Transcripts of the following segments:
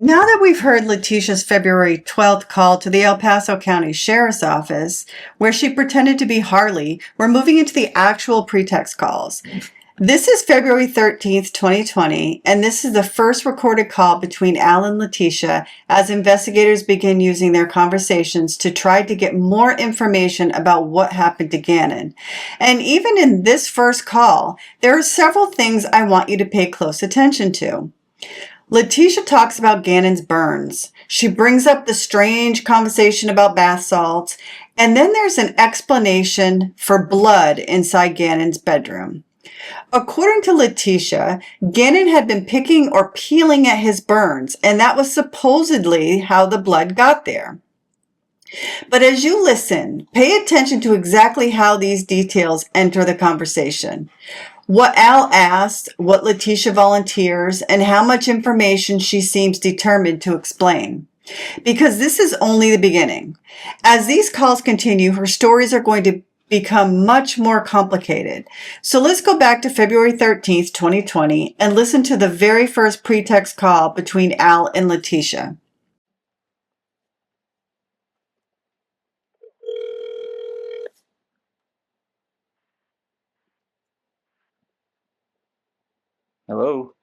Now that we've heard Letecia's February 12th call to the El Paso County Sheriff's Office, where she pretended to be Harley, we're moving into the actual pretext calls. This is February 13th, 2020, and this is the first recorded call between Al and Letecia as investigators begin using their conversations to try to get more information about what happened to Gannon. And even in this first call, there are several things I want you to pay close attention to. Letecia talks about Gannon's burns. She brings up the strange conversation about bath salts, and then there's an explanation for blood inside Gannon's bedroom. According to Letecia, Gannon had been picking or peeling at his burns, and that was supposedly how the blood got there. But as you listen, pay attention to exactly how these details enter the conversation. What Al asked, what Letecia volunteers, and how much information she seems determined to explain. Because this is only the beginning. As these calls continue, her stories are going to become much more complicated. So let's go back to February 13th, 2020, and listen to the very first pretext call between Al and Letecia. Hello?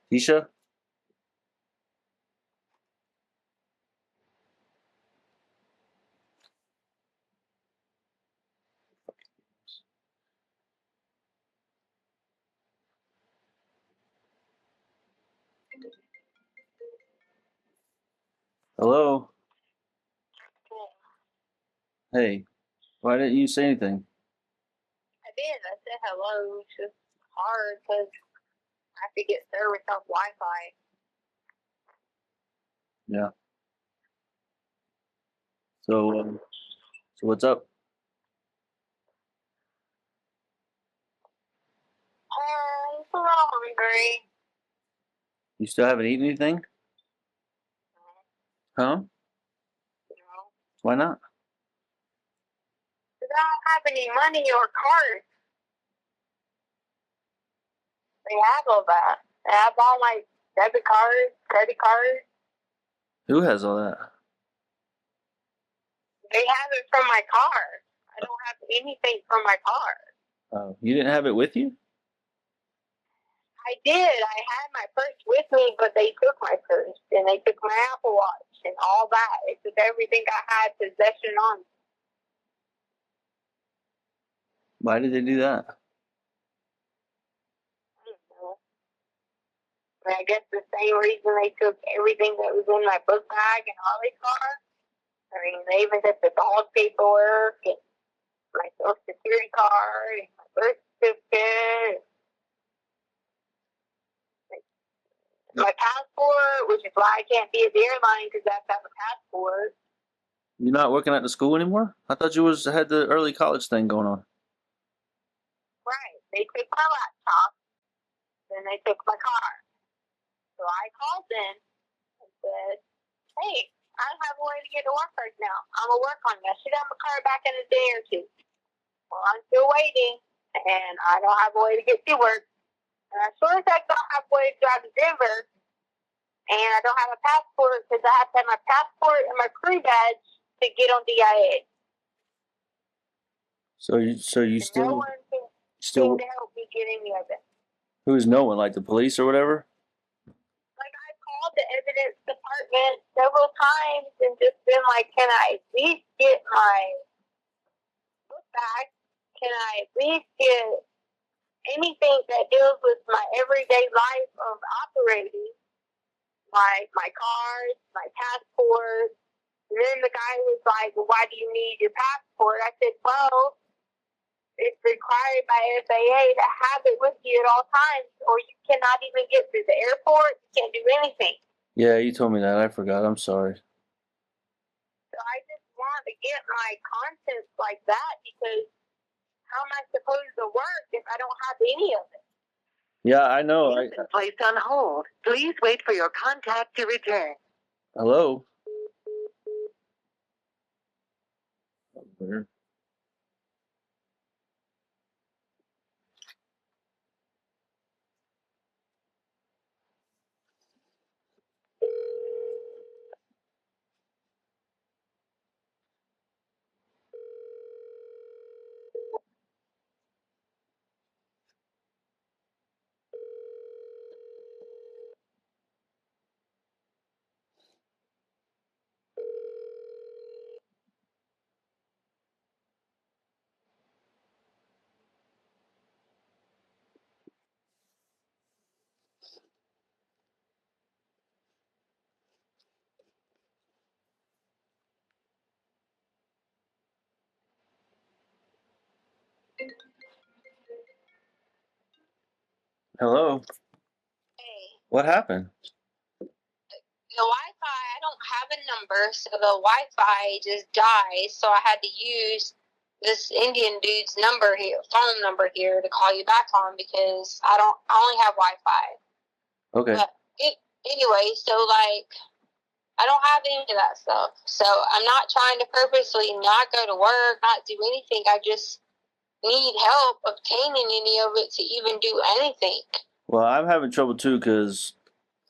Tisha? Hello? Hey, why didn't you say anything? I did. I said hello. It's just hard because I have to get service off Wi-Fi. Yeah. So what's up? I'm a little hungry. You still haven't eaten anything? Huh? You know, Why not? because I don't have any money or cards. They have all that. They have all my debit cards, credit cards. Who has all that? They have it from my car. I don't have anything from my car. Oh, you didn't have it with you? I did. I had my purse with me, but they took my purse and they took my Apple Watch and all that. They took everything I had possession on. Why did they do that? I don't know. I guess the same reason they took everything that was in my book bag and Harley's car. I mean, they even took the dog paperwork and my social security card and my birth certificate. My passport, which is why I can't be at the airline because I have to have a passport. You're not working at the school anymore? I thought you had the early college thing going on. Right. They took my laptop, then they took my car. So I called them and said, hey, I don't have a way to get to work right now. I'm going to work on it. I should have my car back in a day or two. Well, I'm still waiting, and I don't have a way to get to work. And as soon as I don't have a way to drive to Denver, and I don't have a passport because I have to have my passport and my crew badge to get on DIA. So you No one can seem to help me get any of it. Who's no one, like the police or whatever? Like, I called the evidence department several times and just been like, can I at least get my book back? Can I at least get anything that deals with my everyday life of operating? Like my cards, my passport. And then the guy was like, well, why do you need your passport? I said, well, it's required by FAA to have it with you at all times, or you cannot even get through the airport. You can't do anything. Yeah, you told me that. I forgot. I'm sorry. So I just want to get my contents like that because how am I supposed to work if I don't have any of it? Yeah, I know. You've been placed on hold. Please wait for your contact to return. Hello? Weird. Hello. Hey, What happened? the Wi-Fi, I don't have a number, so the Wi-Fi just died, so I had to use this Indian dude's number here, phone number here, to call you back on because I only have Wi-Fi. Okay. But anyway, so like, I don't have any of that stuff. So I'm not trying to purposely not go to work, not do anything. I just need help obtaining any of it to even do anything. Well, I'm having trouble too because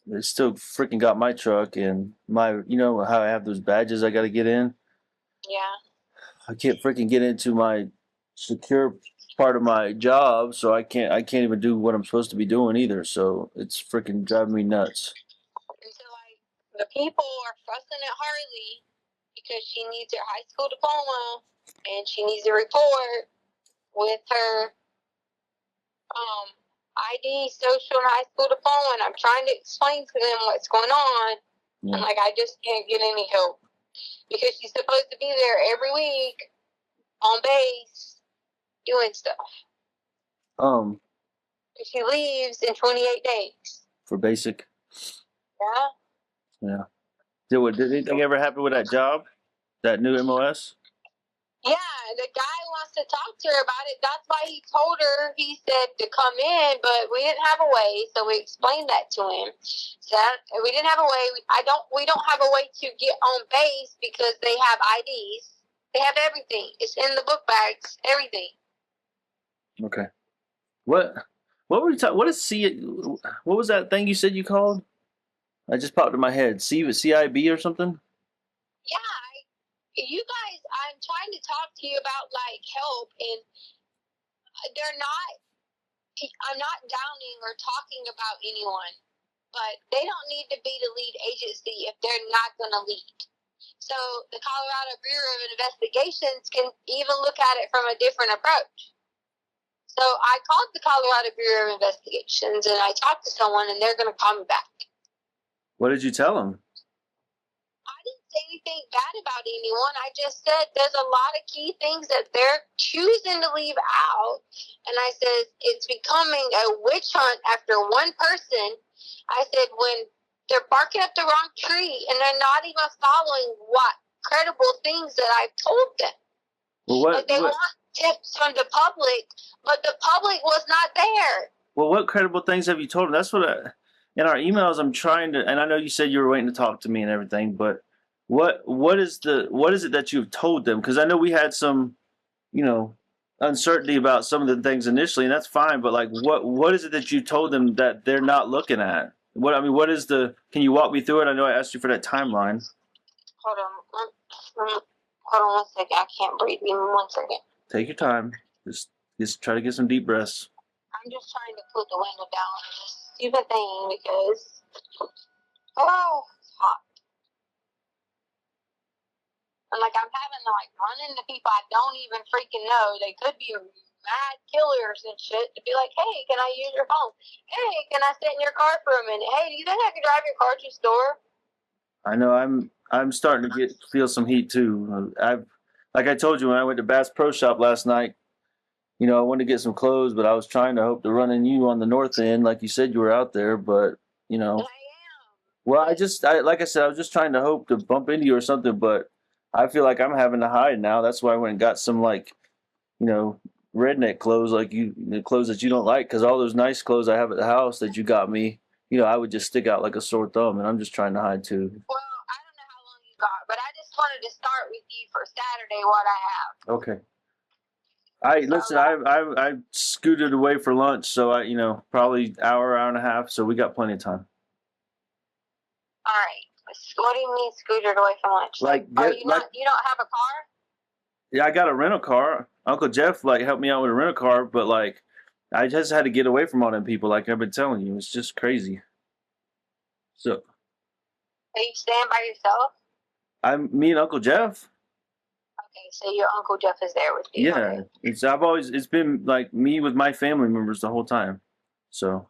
they still freaking got my truck and my, you know how I have those badges I got to get in. Yeah. I can't freaking get into my secure part of my job, so I can't even do what I'm supposed to be doing either. So it's freaking driving me nuts. And so like the people are fussing at Harley because she needs her high school diploma and she needs a report with her ID, social, and high school diploma, and I'm trying to explain to them what's going on. Yeah. And like I just can't get any help because she's supposed to be there every week on base doing stuff. She leaves in 28 days. For basic. Yeah. Yeah. Did anything ever happen with that job? That new MOS? Yeah, the guy wants to talk to her about it. That's why he told her, he said to come in, but we didn't have a way, so we explained that to him. So we didn't have a way. We don't have a way to get on base because they have IDs. They have everything. It's in the book bags, everything. Okay. What were you talking? What is C? What was that thing you said you called? I just popped in my head. CIB or something? Yeah, you guys, I'm trying to talk to you about like help, and I'm not downing or talking about anyone, but they don't need to be the lead agency if they're not going to lead. So the Colorado Bureau of Investigations can even look at it from a different approach. So I called the Colorado Bureau of Investigations and I talked to someone and they're going to call me back. What did you tell them? I didn't say anything bad about anyone. I just said there's a lot of key things that they're choosing to leave out. And I said it's becoming a witch hunt after one person. I said when they're barking up the wrong tree and they're not even following what credible things that I've told them. Well, Like they want tips from the public, but the public was not there. Well, what credible things have you told them? That's what in our emails I'm trying to, and I know you said you were waiting to talk to me and everything, but what is it that you've told them? Because I know we had some, uncertainty about some of the things initially, and that's fine. But like, what is it that you told them that they're not looking at? What is the? Can you walk me through it? I know I asked you for that timeline. Hold on 1 second. I can't breathe. Give me 1 second. Take your time. Just try to get some deep breaths. I'm just trying to put the window down on this stupid thing because it's hot. And like I'm having to like run into people I don't even freaking know. They could be mad killers and shit to be like, hey, can I use your phone? Hey, can I sit in your car for a minute? Hey, do you think I can drive your car to the store? I know I'm starting to feel some heat too. Like I told you when I went to Bass Pro Shop last night. I wanted to get some clothes, but I was trying to hope to run in you on the north end, like you said you were out there. But I am. well, like I said, I was just trying to hope to bump into you or something. But I feel like I'm having to hide now. That's why I went and got some redneck clothes, like the clothes that you don't like, because all those nice clothes I have at the house that you got me, I would just stick out like a sore thumb, and I'm just trying to hide too. Well, I don't know how long you got, but I just wanted to start with you for Saturday what I have. Okay. I scooted away for lunch, so I probably hour and a half, so we got plenty of time. All right. What do you mean scooted away from lunch? You don't have a car? Yeah, I got a rental car. Uncle Jeff helped me out with a rental car, but I just had to get away from all them people, like I've been telling you. It's just crazy. So you staying by yourself? Me and Uncle Jeff. Okay, so your Uncle Jeff is there with you. Yeah, okay. It's been like me with my family members the whole time. So how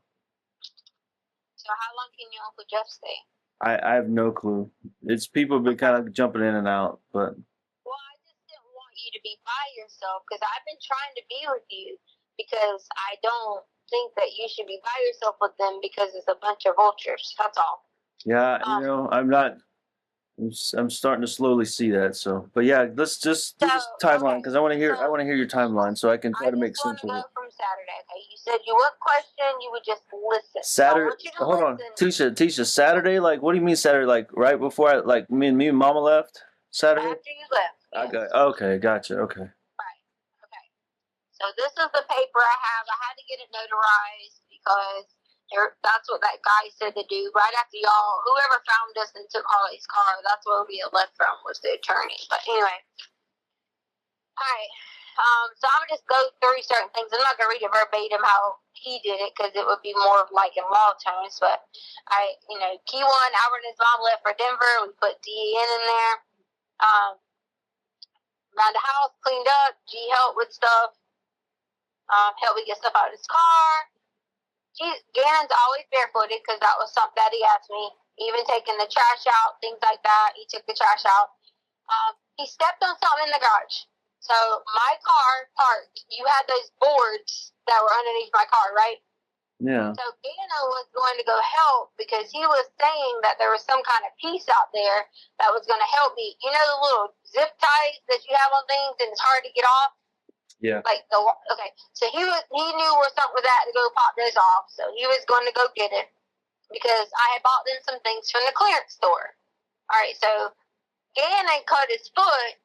long can your Uncle Jeff stay? I have no clue. It's people have been kind of jumping in and out, but. Well, I just didn't want you to be by yourself because I've been trying to be with you because I don't think that you should be by yourself with them because it's a bunch of vultures. That's all. Yeah, I'm not. I'm starting to slowly see that. So, but yeah, let's just do this timeline because I want to hear. I want to hear your timeline so I can try to make sense of it. I just want to go from Saturday. Okay, you said you would question, you would just listen. Saturday. I want you to Hold on, listen. Tisha. Saturday. Like, what do you mean Saturday? Like right before me and Mama left. Saturday. After you left. I Yes. got. Okay, gotcha. Okay. Right. Okay. So this is the paper I have. I had to get it notarized because that's what that guy said to do. Right after whoever found us and took Harley's car, that's where we had left from was the attorney. But anyway. All right. So I'm gonna just go through certain things. I'm not gonna read it verbatim how he did it because it would be more of like in law terms. But key one, Albert and his mom left for Denver. We put DN in there. Around the house, cleaned up. G helped with stuff. Helped me get stuff out of his car. Gannon's always barefooted because that was something that he asked me. Even taking the trash out, things like that. He took the trash out. He stepped on something in the garage. So my car parked. You had those boards that were underneath my car, right? Yeah. So Gannon was going to go help because he was saying that there was some kind of piece out there that was going to help me. You know the little zip ties that you have on things and it's hard to get off? Yeah. So he knew where something was at to go pop those off. So he was going to go get it because I had bought them some things from the clearance store. All right, so Gannon cut his foot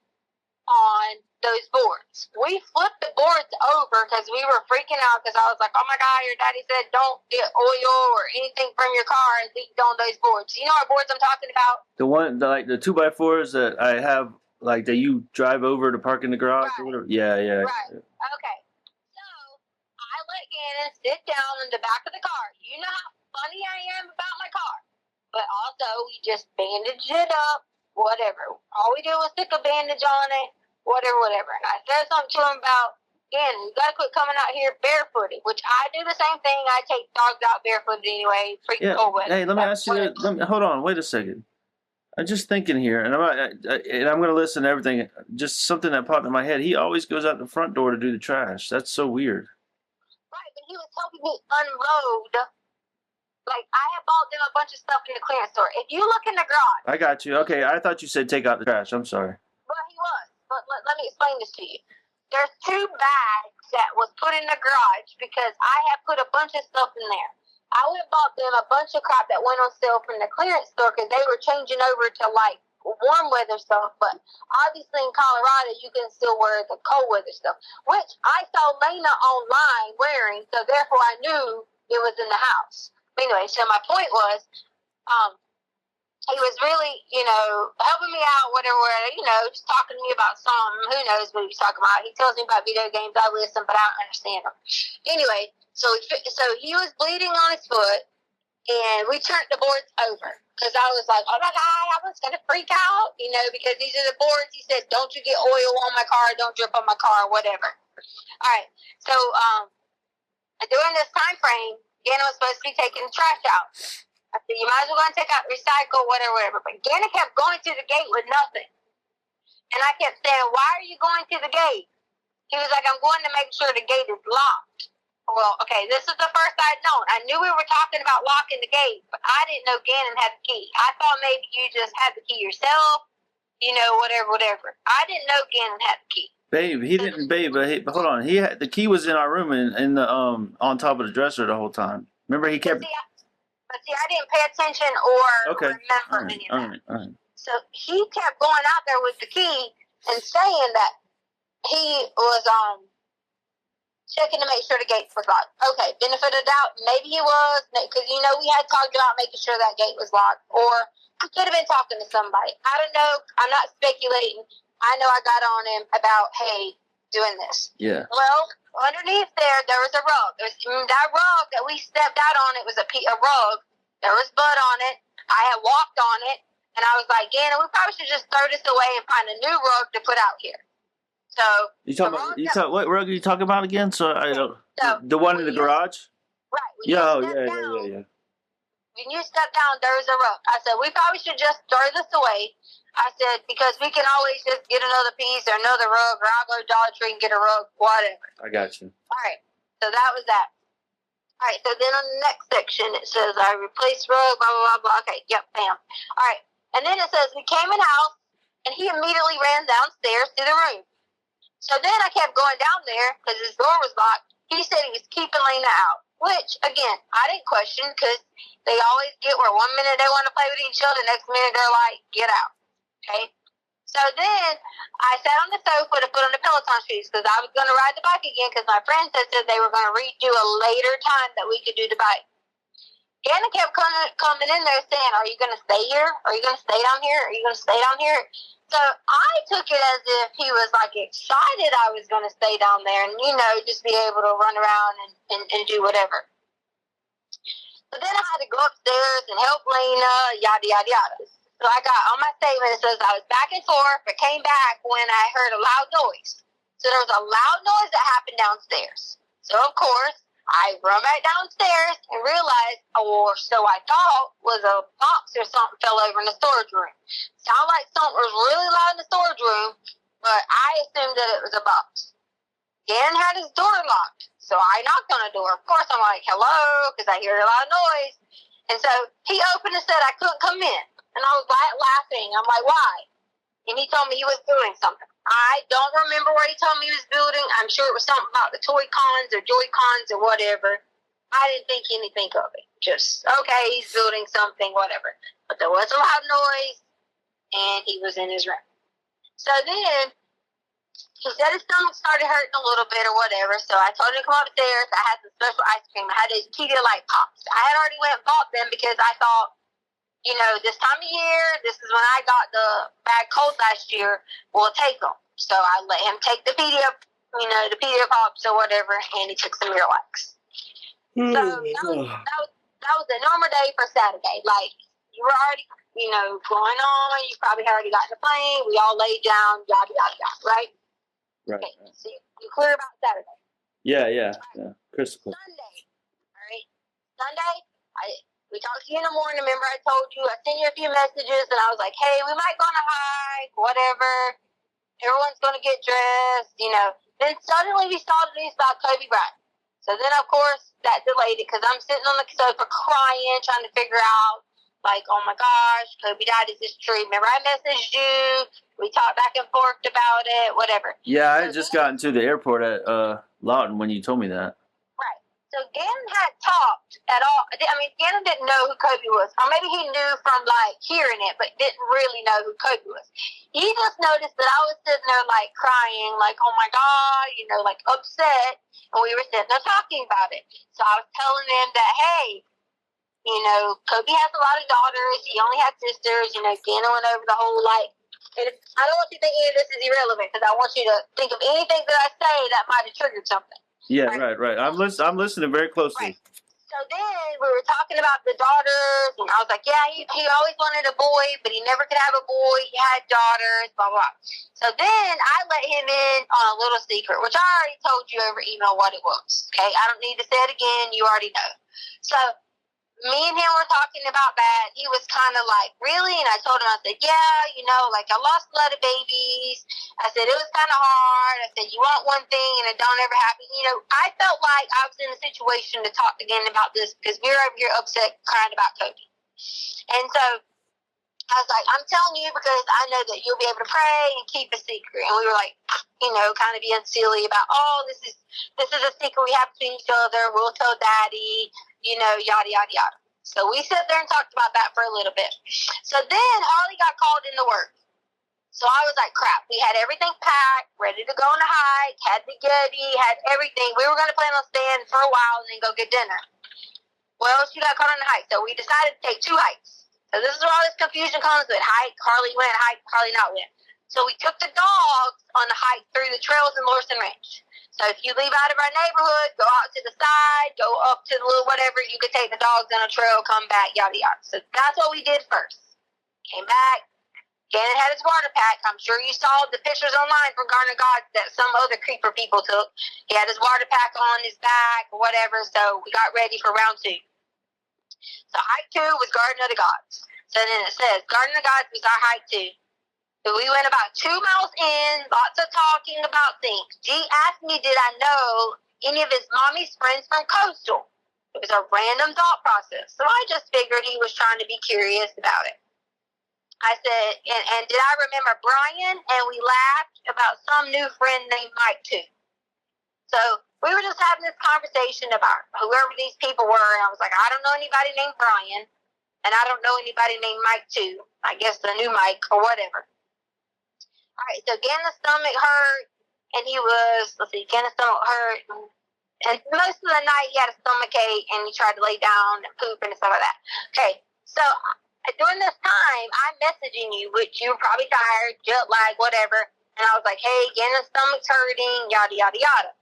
on those boards. We flipped the boards over because we were freaking out because I was like, oh my God, your daddy said don't get oil or anything from your car leaked on those boards. You know what boards I'm talking about? The 2x4s that I have, like that you drive over to park in the garage or whatever. Yeah. Right. Okay. So I let Gannon sit down in the back of the car. You know how funny I am about my car. But also we just bandaged it up, whatever. All we did was stick a bandage on it, whatever. And I said something to him about, Gannon, you gotta quit coming out here barefooted, which I do the same thing. I take dogs out barefooted anyway. Freaking cold weather. Hey, let me ask you that. Hold on, wait a second. I'm just thinking here, and I'm going to listen to everything. Just something that popped in my head. He always goes out the front door to do the trash. That's so weird. Right, but he was helping me unload. Like, I had bought them a bunch of stuff in the clearance store. If you look in the garage. I got you. Okay, I thought you said take out the trash. I'm sorry. Well, he was. But let me explain this to you. There's 2 bags that was put in the garage because I had put a bunch of stuff in there. I went and bought them a bunch of crap that went on sale from the clearance store because they were changing over to like warm weather stuff. But obviously in Colorado, you can still wear the cold weather stuff, which I saw Lena online wearing. So therefore I knew it was in the house. But anyway, so my point was, he was really, helping me out, whatever, just talking to me about something. Who knows what he was talking about. He tells me about video games. I listen, but I don't understand them. Anyway, so he was bleeding on his foot, and we turned the boards over. Because I was like, oh my God, I was going to freak out, because these are the boards. He said, don't you get oil on my car, don't drip on my car, whatever. All right, so during this time frame, Gannon was supposed to be taking the trash out. I said, you might as well go and take out recycle, whatever. But Gannon kept going to the gate with nothing. And I kept saying, why are you going to the gate? He was like, I'm going to make sure the gate is locked. Well, okay, this is the first I'd known. I knew we were talking about locking the gate, but I didn't know Gannon had the key. I thought maybe you just had the key yourself, whatever. I didn't know Gannon had the key. But hold on. The key was in our room in the on top of the dresser the whole time. Remember, he kept. But see, I didn't pay attention or remember any of that. All right. So he kept going out there with the key and saying that he was checking to make sure the gate was locked. Okay, benefit of doubt, maybe he was, because we had talked about making sure that gate was locked, or he could have been talking to somebody. I don't know. I'm not speculating. I know I got on him about, hey, doing this. Yeah. Well, underneath there was a rug. That rug that we stepped out on, it was a rug. There was blood on it. I had walked on it, and I was like, Gannon, we probably should just throw this away and find a new rug to put out here. So what rug are you talking about again? So I don't. The one in the garage. Right. Yeah. when you step down, there's a rug. I said, we probably should just throw this away. I said, because we can always just get another piece or another rug, or I'll go to Dollar Tree and get a rug, whatever. I got you. All right. So that was that. All right. So then on the next section, it says, I replaced rug, blah, blah, blah, blah. Okay. Yep. Bam. All right. And then it says, we came in house, and he immediately ran downstairs to the room. So then I kept going down there because his door was locked. He said he was keeping Lena out, which, again, I didn't question because they always get where one minute they want to play with each other, the next minute they're like, get out. Okay? So then I sat on the sofa to put on the Peloton shoes because I was going to ride the bike again because my friends had said they were going to redo a later time that we could do the bike. Gannon kept coming in there saying, are you going to stay here? Are you going to stay down here? Are you going to stay down here? So I took it as if he was like excited I was going to stay down there and, you know, just be able to run around and do whatever. So then I had to go upstairs and help Lena, yada, yada, yada. So I got on my statement, it says I was back and forth, but came back when I heard a loud noise. So there was a loud noise that happened downstairs. So, of course, I run back downstairs and realized, or so I thought, was a box or something fell over in the storage room. Sounded like something was really loud in the storage room, but I assumed that it was a box. Gannon had his door locked, so I knocked on the door. Of course, I'm like, hello, because I hear a loud noise. And so he opened and said I couldn't come in. And I was laughing. I'm like, why? And he told me he was doing something. I don't remember what he told me he was building. I'm sure it was something about the toy cons or joy cons or whatever. I didn't think anything of it. Just, okay, he's building something, whatever. But there was a loud noise, and he was in his room. So then he said his stomach started hurting a little bit or whatever. So I told him to come upstairs. I had some special ice cream. I had these Pedialyte pops. I had already went and bought them because I thought, you know, this time of year, this is when I got the bad cold last year, we'll take them. So I let him take the Pedia Pops or whatever, and he took some Miralax. So that was a normal day for Saturday. Like, you were already, you know, going on, you probably had already gotten the plane, we all laid down, yada, yada, yada, right? Right. Okay, so you clear about Saturday. Yeah. Crystal. Sunday, all right? Sunday, we talked to you in the morning. Remember I told you, I sent you a few messages, and I was like, hey, we might go on a hike, whatever. Everyone's going to get dressed, you know. Then suddenly we saw the news about Kobe Bryant. So then, of course, that delayed it because I'm sitting on the sofa crying, trying to figure out, like, oh, my gosh, Kobe died. Is this true? Remember I messaged you. We talked back and forth about it, whatever. Yeah, I had just gotten to the airport at Lawton when you told me that. Right. So Gannon hadn't talked at all. I mean, Gannon didn't know who Kobe was. Or maybe he knew from, like, hearing it, but didn't really know who Kobe was. He just noticed that I was sitting there, like, crying, like, oh, my God, you know, like, upset. And we were sitting there talking about it. So I was telling him that, hey, you know, Kobe has a lot of daughters. He only had sisters. You know, Gannon went over the whole, like, and I don't want you to think any of this is irrelevant because I want you to think of anything that I say that might have triggered something. Yeah, right. I'm listening very closely. Right. So then we were talking about the daughters, and I was like, yeah, he always wanted a boy, but he never could have a boy. He had daughters, blah, blah. So then I let him in on a little secret, which I already told you over email what it was, okay? I don't need to say it again. You already know. So me and him were talking about that. He was kind of like, really? And I told him, I said, yeah, you know, like I lost a lot of babies. I said, it was kind of hard. I said, you want one thing and it don't ever happen. You know, I felt like I was in a situation to talk again about this because we were over here upset crying about Kobe. And so I was like, I'm telling you because I know that you'll be able to pray and keep a secret. And we were like, you know, kind of being silly about, oh, this is a secret we have between each other. We'll tell Daddy, you know, yada, yada, yada. So we sat there and talked about that for a little bit. So then Harley got called into work. So I was like, crap, we had everything packed, ready to go on a hike, had the Getty, had everything. We were going to plan on staying for a while and then go get dinner. Well, she got caught on the hike. So we decided to take 2 hikes. So this is where all this confusion comes with hike. Harley went, hike, Harley not went. So we took the dogs on the hike through the trails in Lorson Ranch. So if you leave out of our neighborhood, go out to the side, go up to the little whatever, you could take the dogs on a trail, come back, yada, yada. So that's what we did first. Came back. Gannon had his water pack. I'm sure you saw the pictures online from Garner God that some other creeper people took. He had his water pack on his back or whatever, so we got ready for round 2. So hike 2 was Garden of the Gods. So then it says Garden of the Gods was our hike 2. So we went about 2 miles in, lots of talking about things. G asked me, did I know any of his mommy's friends from Coastal? It was a random thought process. So I just figured he was trying to be curious about it. I said, and did I remember Brian? And we laughed about some new friend named Mike too. So we were just having this conversation about whoever these people were. And I was like, I don't know anybody named Brian. And I don't know anybody named Mike too. I guess the new Mike or whatever. All right, so again, the stomach hurt. And he was, again, the stomach hurt. And most of the night, he had a stomach ache. And he tried to lay down and poop and stuff like that. Okay, so during this time, I'm messaging you, which you were probably tired, jet lag, whatever. And I was like, hey, again, the stomach's hurting, yada, yada, yada.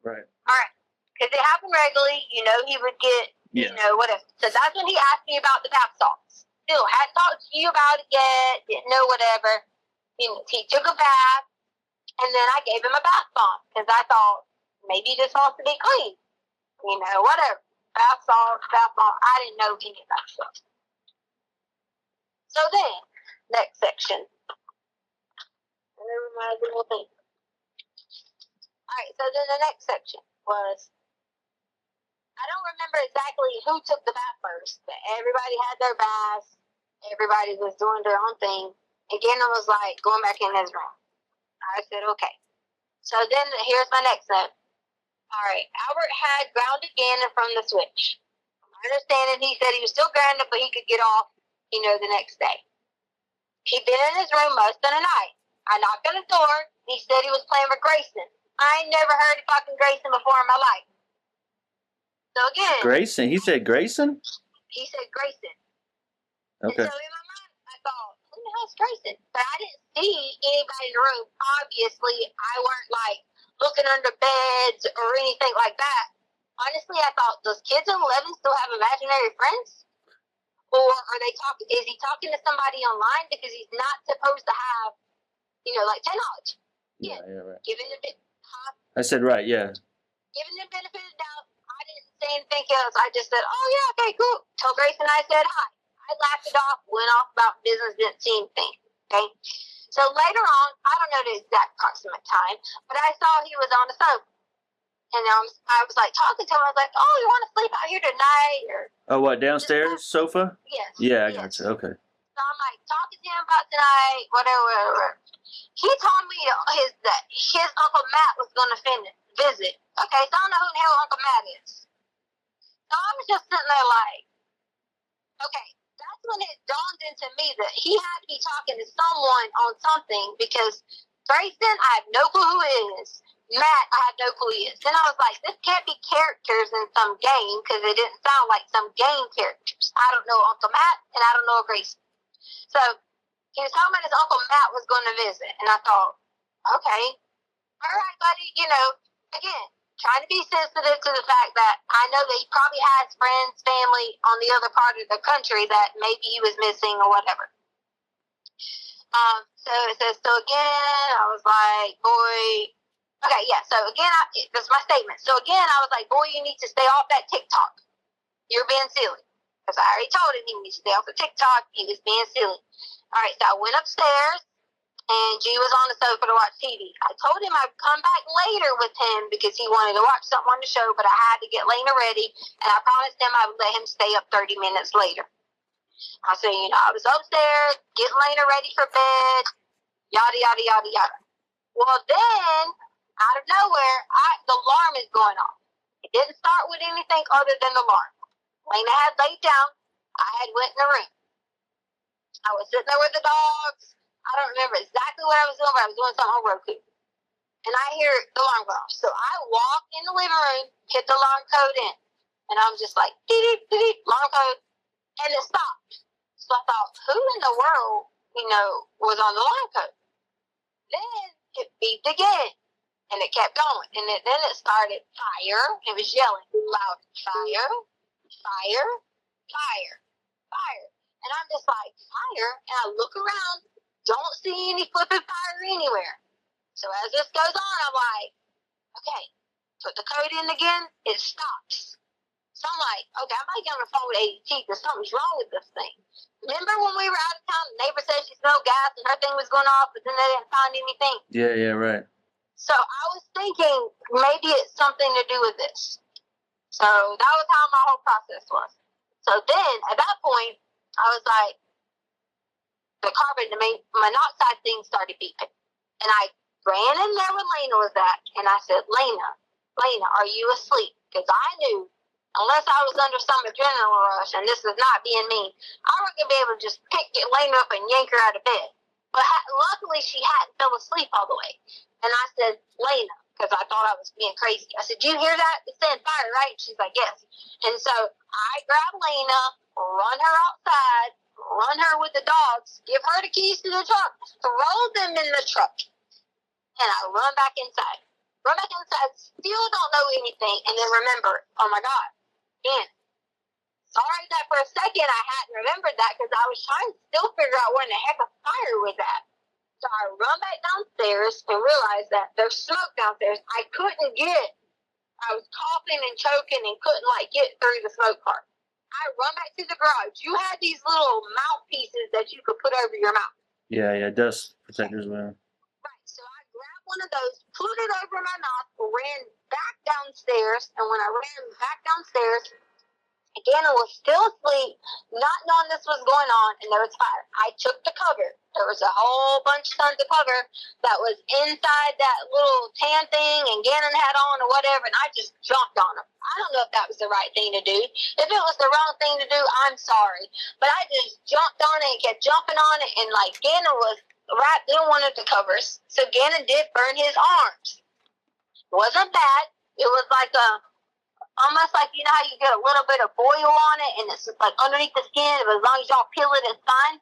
Right. All right. Because it happened regularly. You know, he would get, you know, whatever. So that's when he asked me about the bath salts. Still, hadn't talked to you about it yet. Didn't know whatever. He took a bath. And then I gave him a bath bomb. Because I thought, maybe he just wants to be clean. You know, whatever. Bath salts, bath bomb. I didn't know any of that stuff. So then, next section. Never mind the little thing. Alright, so then the next section was, I don't remember exactly who took the bath first, but everybody had their baths. Everybody was doing their own thing. And Gannon was like, going back in his room. I said, okay. So then, here's my next note. Alright, Albert had grounded Gannon from the switch. My understanding, he said he was still grounded, but he could get off, you know, the next day. He'd been in his room most of the night. I knocked on the door. He said he was playing with Grayson. I ain't never heard of fucking Grayson before in my life. So again. Grayson? He said Grayson? He said Grayson. Okay. And so in my mind, I thought, who the hell's Grayson? But I didn't see anybody in the room. Obviously, I weren't like looking under beds or anything like that. Honestly, I thought, does kids in 11 still have imaginary friends? Or are they talking? Is he talking to somebody online because he's not supposed to have, you know, like technology? Yeah, right. Given the I said right, yeah. Given the benefit of the doubt, I didn't say anything else. I just said, "Oh yeah, okay, cool." Told Grace and I said hi. I laughed it off, went off about business, didn't see anything. Okay. So later on, I don't know the exact approximate time, but I saw he was on the sofa. And I was like talking to him. I was like, "Oh, you want to sleep out here tonight?" Or what, downstairs sofa? Yes. Yeah, I yes. got you. Okay. So I'm like talking to him about tonight, whatever. He told me that his Uncle Matt was going to visit. Okay, so I don't know who the hell Uncle Matt is. So I was just sitting there like, okay, that's when it dawned into me that he had to be talking to someone on something because Grayson, I have no clue who it is. Matt, I have no clue who he is. Then I was like, this can't be characters in some game because it didn't sound like some game characters. I don't know Uncle Matt and I don't know Grayson. So he was talking about his Uncle Matt was going to visit. And I thought, okay, all right, buddy, you know, again, trying to be sensitive to the fact that I know that he probably has friends, family on the other part of the country that maybe he was missing or whatever. So it says, so again, I was like, boy, okay, yeah, so again, this is my statement. So again, I was like, boy, you need to stay off that TikTok. You're being silly. Because I already told him he needs to stay off the TikTok. He was being silly. All right, so I went upstairs, and G was on the sofa to watch TV. I told him I'd come back later with him because he wanted to watch something on the show, but I had to get Lena ready, and I promised him I would let him stay up 30 minutes later. I said, you know, I was upstairs, getting Lena ready for bed, yada, yada, yada, yada. Well, then, out of nowhere, the alarm is going off. It didn't start with anything other than the alarm. Lena had laid down. I had went in the room. I was sitting there with the dogs. I don't remember exactly what I was doing, but I was doing something on Roku. And I hear the alarm go off. So I walk in the living room, hit the alarm code in. And I'm just like, dee-dee, alarm code. And it stopped. So I thought, who in the world, you know, was on the alarm code? Then it beeped again. And it kept going. And then it started fire. It was yelling loud, fire, fire, fire, fire. And I'm just like, fire? And I look around, don't see any flipping fire anywhere. So as this goes on, I'm like, okay, put the code in again, it stops. So I'm like, okay, I might get on the phone with ADT because something's wrong with this thing. Remember when we were out of town, the neighbor said she smelled gas and her thing was going off, but then they didn't find anything? Yeah, right. So I was thinking maybe it's something to do with this. So that was how my whole process was. So then at that point, I was like, the carbon monoxide thing started beeping. And I ran in there when Lena was at, and I said, Lena, are you asleep? Because I knew, unless I was under some adrenaline rush, and this is not being mean, I wasn't going to be able to just get Lena up and yank her out of bed. But luckily, she hadn't fell asleep all the way. And I said, Lena, because I thought I was being crazy. I said, you hear that? It's saying fire, right? She's like, yes. And so I grabbed Lena, run her outside, run her with the dogs, give her the keys to the truck, throw them in the truck, and I run back inside. Still don't know anything, and then remember, oh my God, again, sorry that for a second I hadn't remembered that because I was trying to still figure out where in the heck a fire was at. So I run back downstairs and realized that there's smoke downstairs. I was coughing and choking and couldn't get through the smoke part. I run back to the garage. You had these little mouthpieces that you could put over your mouth. Yeah, dust protectors, man. Right. So I grabbed one of those, put it over my mouth, ran back downstairs, and when I ran back downstairs, Gannon was still asleep, not knowing this was going on, and there was fire. I took the cover. There was a whole bunch of tons of cover that was inside that little tan thing, and Gannon had on or whatever, and I just jumped on him. I don't know if that was the right thing to do. If it was the wrong thing to do, I'm sorry. But I just jumped on it and kept jumping on it, and Gannon was wrapped in one of the covers. So Gannon did burn his arms. It wasn't bad. It was almost like, you know how you get a little bit of boil on it and it's just underneath the skin, but as long as y'all peel it, it's fine.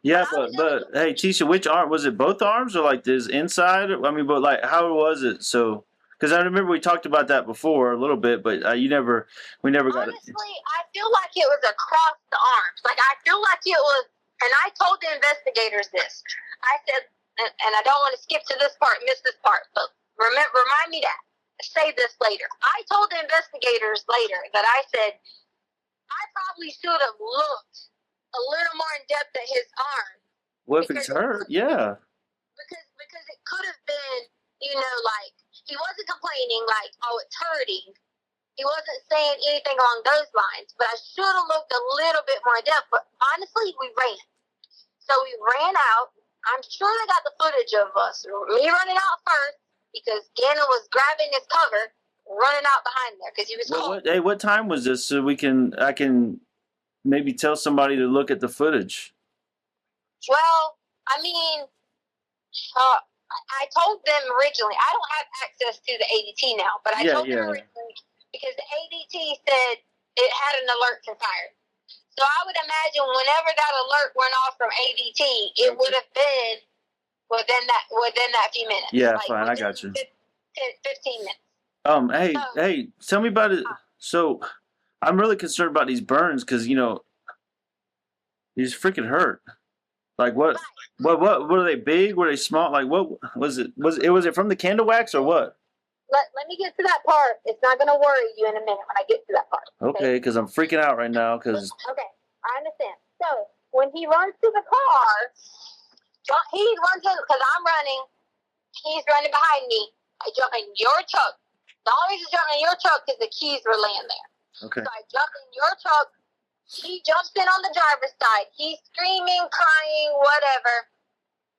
Yeah, but hey, Tisha, which arm was it? Both arms or this inside? I mean, but how was it? So, because I remember we talked about that before a little bit, but we never got it. Honestly, I feel like it was across the arms. I feel like it was, and I told the investigators this. I said, and I don't want to skip to this part, miss this part, but remind me that. Say this later. I told the investigators later that I said I probably should have looked a little more in depth at his arm. What if it's hurt? Yeah. Because it could have been, he wasn't complaining oh, it's hurting. He wasn't saying anything along those lines. But I should have looked a little bit more in depth. But honestly, we ran. So we ran out. I'm sure they got the footage of us, me running out first, because Gannon was grabbing his cover, running out behind there because he was cold. What time was this? So I can maybe tell somebody to look at the footage. Well, I mean, I told them originally. I don't have access to the ADT now, but I told them originally because the ADT said it had an alert for fire. So I would imagine whenever that alert went off from ADT, it would have been within that few minutes. Yeah, fine. I got you. 15 minutes. Hey, tell me about it. So, I'm really concerned about these burns because he's freaking hurt. What were they big? Were they small? What was it? Was it from the candle wax or what? Let me get to that part. It's not going to worry you in a minute when I get to that part. Okay, because I'm freaking out right now. Okay, I understand. So when he runs to the car, he runs in because I'm running. He's running behind me. I jump in your truck. The only reason I jumped in your truck is the keys were laying there. Okay. So I jump in your truck. He jumps in on the driver's side. He's screaming, crying, whatever.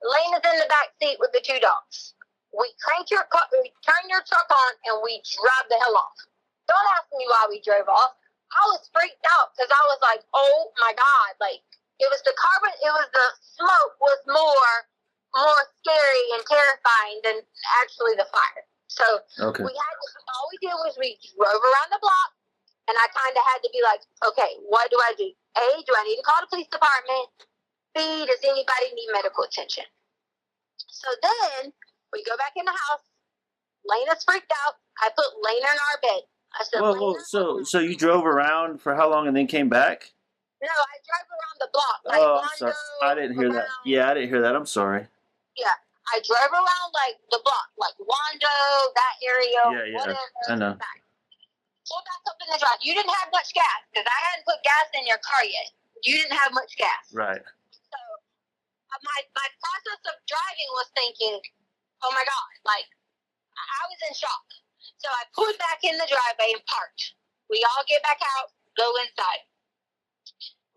Lena's in the back seat with the two dogs. We turn your truck on, and we drive the hell off. Don't ask me why we drove off. I was freaked out because I was like, oh my God. It was the carbon, it was the smoke was more scary and terrifying than actually the fire. So all we did was we drove around the block, and I kind of had to be like, okay, what do I do? A, do I need to call the police department? B, does anybody need medical attention? So then we go back in the house. Lena's freaked out. I put Lena in our bed. I said, whoa, so you drove around for how long and then came back? No, I drove around the block. I'm sorry. I didn't hear that. Yeah, I didn't hear that. I'm sorry. Yeah, I drove around the block, Wando, that area, whatever. I know. pull back up in the drive. You didn't have much gas because I hadn't put gas in your car yet. You didn't have much gas. Right. So my process of driving was thinking, oh my God, like I was in shock. So I pulled back in the driveway and parked. We all get back out, go inside.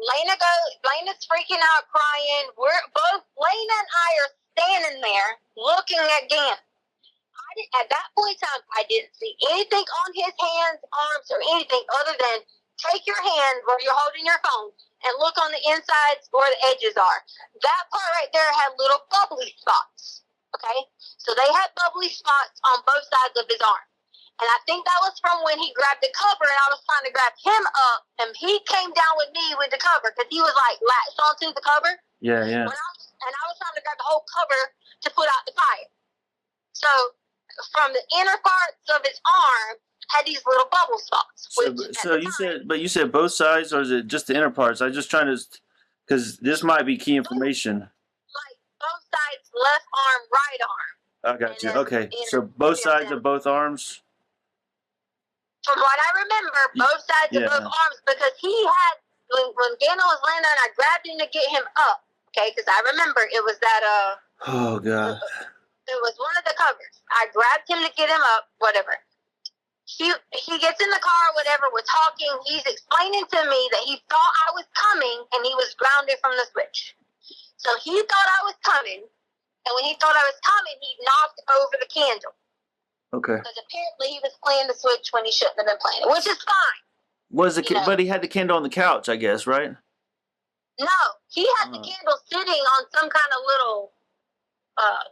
Lena's freaking out, crying. Lena and I are standing there looking at Gannon. At that point in time, I didn't see anything on his hands, arms, or anything other than take your hand where you're holding your phone and look on the insides where the edges are. That part right there had little bubbly spots. Okay? So they had bubbly spots on both sides of his arm. And I think that was from when he grabbed the cover and I was trying to grab him up and he came down with me with the cover because he was like latched onto the cover. Yeah, yeah. And I was trying to grab the whole cover to put out the fire. So from the inner parts of his arm had these little bubble spots. You said both sides, or is it just the inner parts? I'm just trying to, because this might be key information. Like both sides, left arm, right arm. I got you. Okay, so both sides of both arms. From what I remember, both sides of both arms, because he had when Gannon was laying down, I grabbed him to get him up. Okay, because I remember it was that Oh God. It was one of the covers. I grabbed him to get him up, whatever. He gets in the car, whatever, we're talking. He's explaining to me that he thought I was coming and he was grounded from the switch. So he thought I was coming, and when he thought I was coming, he knocked over the candle. Okay. Because apparently he was playing the switch when he shouldn't have been playing it, which is fine. But he had the candle on the couch, I guess, right? No, he had the candle sitting on some kind of little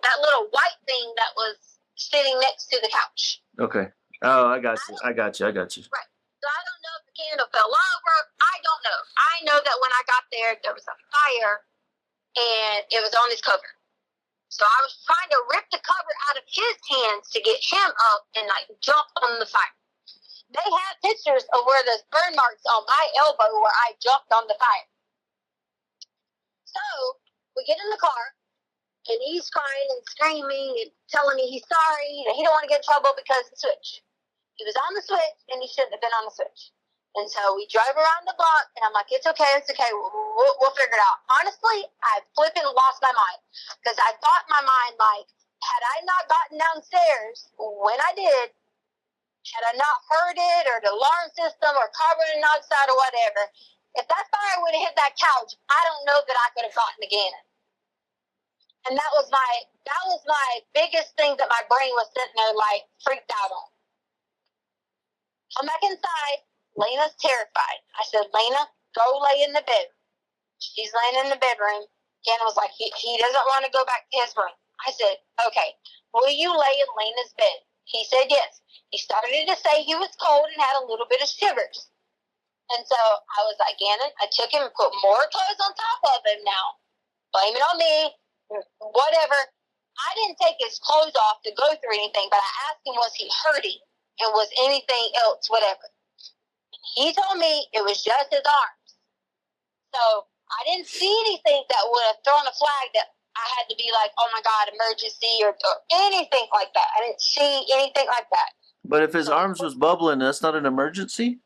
that little white thing that was sitting next to the couch. Okay. Oh, I got you. Right. So I don't know if the candle fell over. I don't know. I know that when I got there was a fire, and it was on his cover. So I was trying to rip the cover out of his hands to get him up and like jump on the fire. They have pictures of where there's burn marks on my elbow where I jumped on the fire. So we get in the car. And he's crying and screaming and telling me he's sorry and he don't want to get in trouble because of the switch. He was on the switch and he shouldn't have been on the switch. And so we drive around the block and I'm like, it's okay. We'll figure it out. Honestly, I flipping lost my mind because I thought in my mind, like, had I not gotten downstairs when I did, had I not heard it or the alarm system or carbon monoxide or whatever, if that fire would have hit that couch, I don't know that I could have gotten to Gannon. And that was my biggest thing that my brain was sitting there like freaked out on. Come back inside. Lena's terrified. I said, Lena, go lay in the bed. She's laying in the bedroom. Gannon was like, he doesn't want to go back to his room. I said, okay, will you lay in Lena's bed? He said yes. He started to say he was cold and had a little bit of shivers. And so I was like, Gannon, I took him and put more clothes on top of him now. Blame it on me. Whatever. I didn't take his clothes off to go through anything, but I asked him, was he hurting? And was anything else, whatever. He told me it was just his arms. So I didn't see anything that would have thrown a flag that I had to be like, oh my God, emergency or anything like that. I didn't see anything like that. But if his arms was bubbling, that's not an emergency?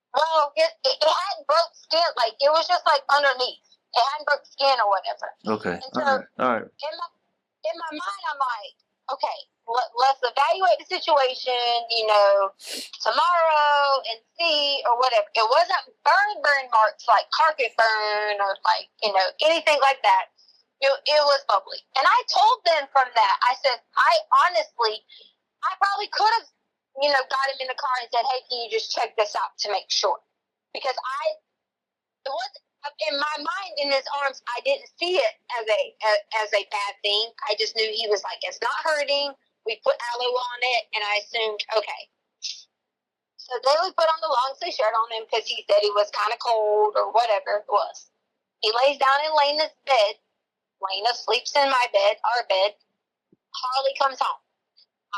Well, it hadn't broke skin. Like, it was just like underneath. It hadn't broke skin or whatever. Okay. And so, all right. In my mind, I'm like, okay, let's evaluate the situation, tomorrow and see or whatever. It wasn't burn marks like carpet burn or like, anything like that. It was bubbly. And I told them from that, I said, I probably could have, got him in the car and said, hey, can you just check this out to make sure? Because it was in my mind, in his arms, I didn't see it as a bad thing. I just knew he was like, it's not hurting. We put aloe on it, and I assumed, okay. So then we put on the long sleeve shirt on him because he said he was kind of cold or whatever it was. He lays down in Lena's bed. Lena sleeps in my bed, our bed. Harley comes home.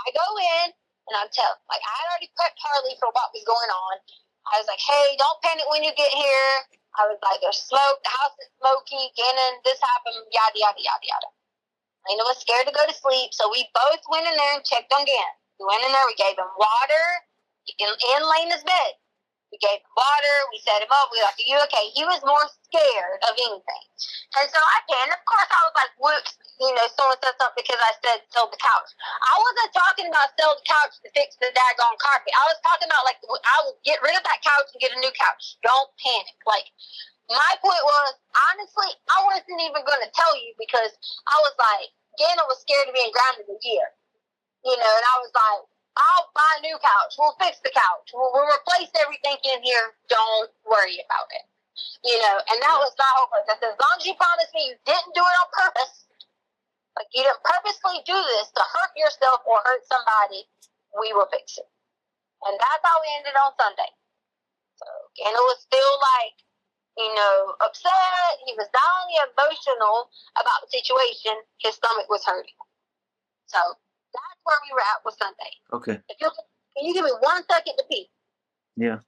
I go in, and I had already prepped Harley for what was going on. I was like, hey, don't panic when you get here. I was like, there's smoke, the house is smoky, Gannon, this happened, yada, yada, yada, yada. Lena was scared to go to sleep, so we both went in there and checked on Gannon. We went in there, we gave him water, in Lena's bed. We gave him water. We set him up. We were like, "Are you okay?" He was more scared of anything, and so I can. Of course, I was like, "Whoops!" Someone said something because I said sell the couch. I wasn't talking about sell the couch to fix the daggone carpet. I was talking about like I will get rid of that couch and get a new couch. Don't panic. Like my point was, honestly, I wasn't even going to tell you because I was like, Gannon was scared of being grounded a year, and I was like, I'll buy a new couch. We'll fix the couch. We'll replace everything in here. Don't worry about it. And that was my whole point. I said, as long as you promise me you didn't do it on purpose, like you didn't purposely do this to hurt yourself or hurt somebody, we will fix it. And that's how we ended on Sunday. So Gannon was still like, upset. He was not only emotional about the situation, his stomach was hurting. So that's where we were at with Sunday. Okay. Can you give me 1 second to pee? Yeah.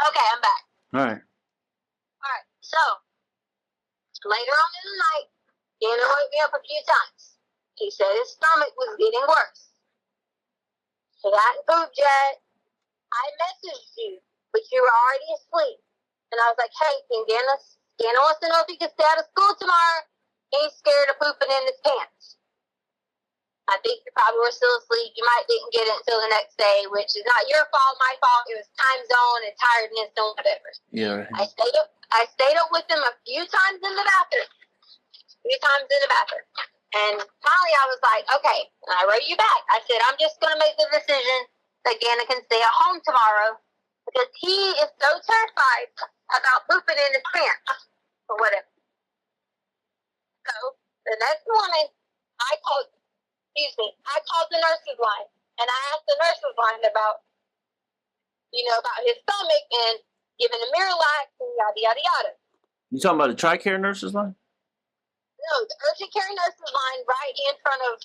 Okay, I'm back. All right. So later on in the night, Gannon woke me up a few times. He said his stomach was getting worse. He hadn't pooped yet. I messaged you, but you were already asleep. And I was like, hey, Gannon wants to know if he can stay out of school tomorrow. He's scared of pooping in his pants. I think you probably were still asleep. You might didn't get it until the next day, which is not your fault, my fault. It was time zone and tiredness and whatever. Yeah. Right. I stayed up with him a few times in the bathroom. And finally I was like, okay. And I wrote you back. I said, I'm just going to make the decision that Gannon can stay at home tomorrow because he is so terrified about pooping in his pants or whatever. So the next morning, I called the nurse's line and I asked the nurse's line about his stomach and giving him Miralax and yada, yada, yada. You talking about the TRICARE nurses line? No, the urgent care nurse's line right in front of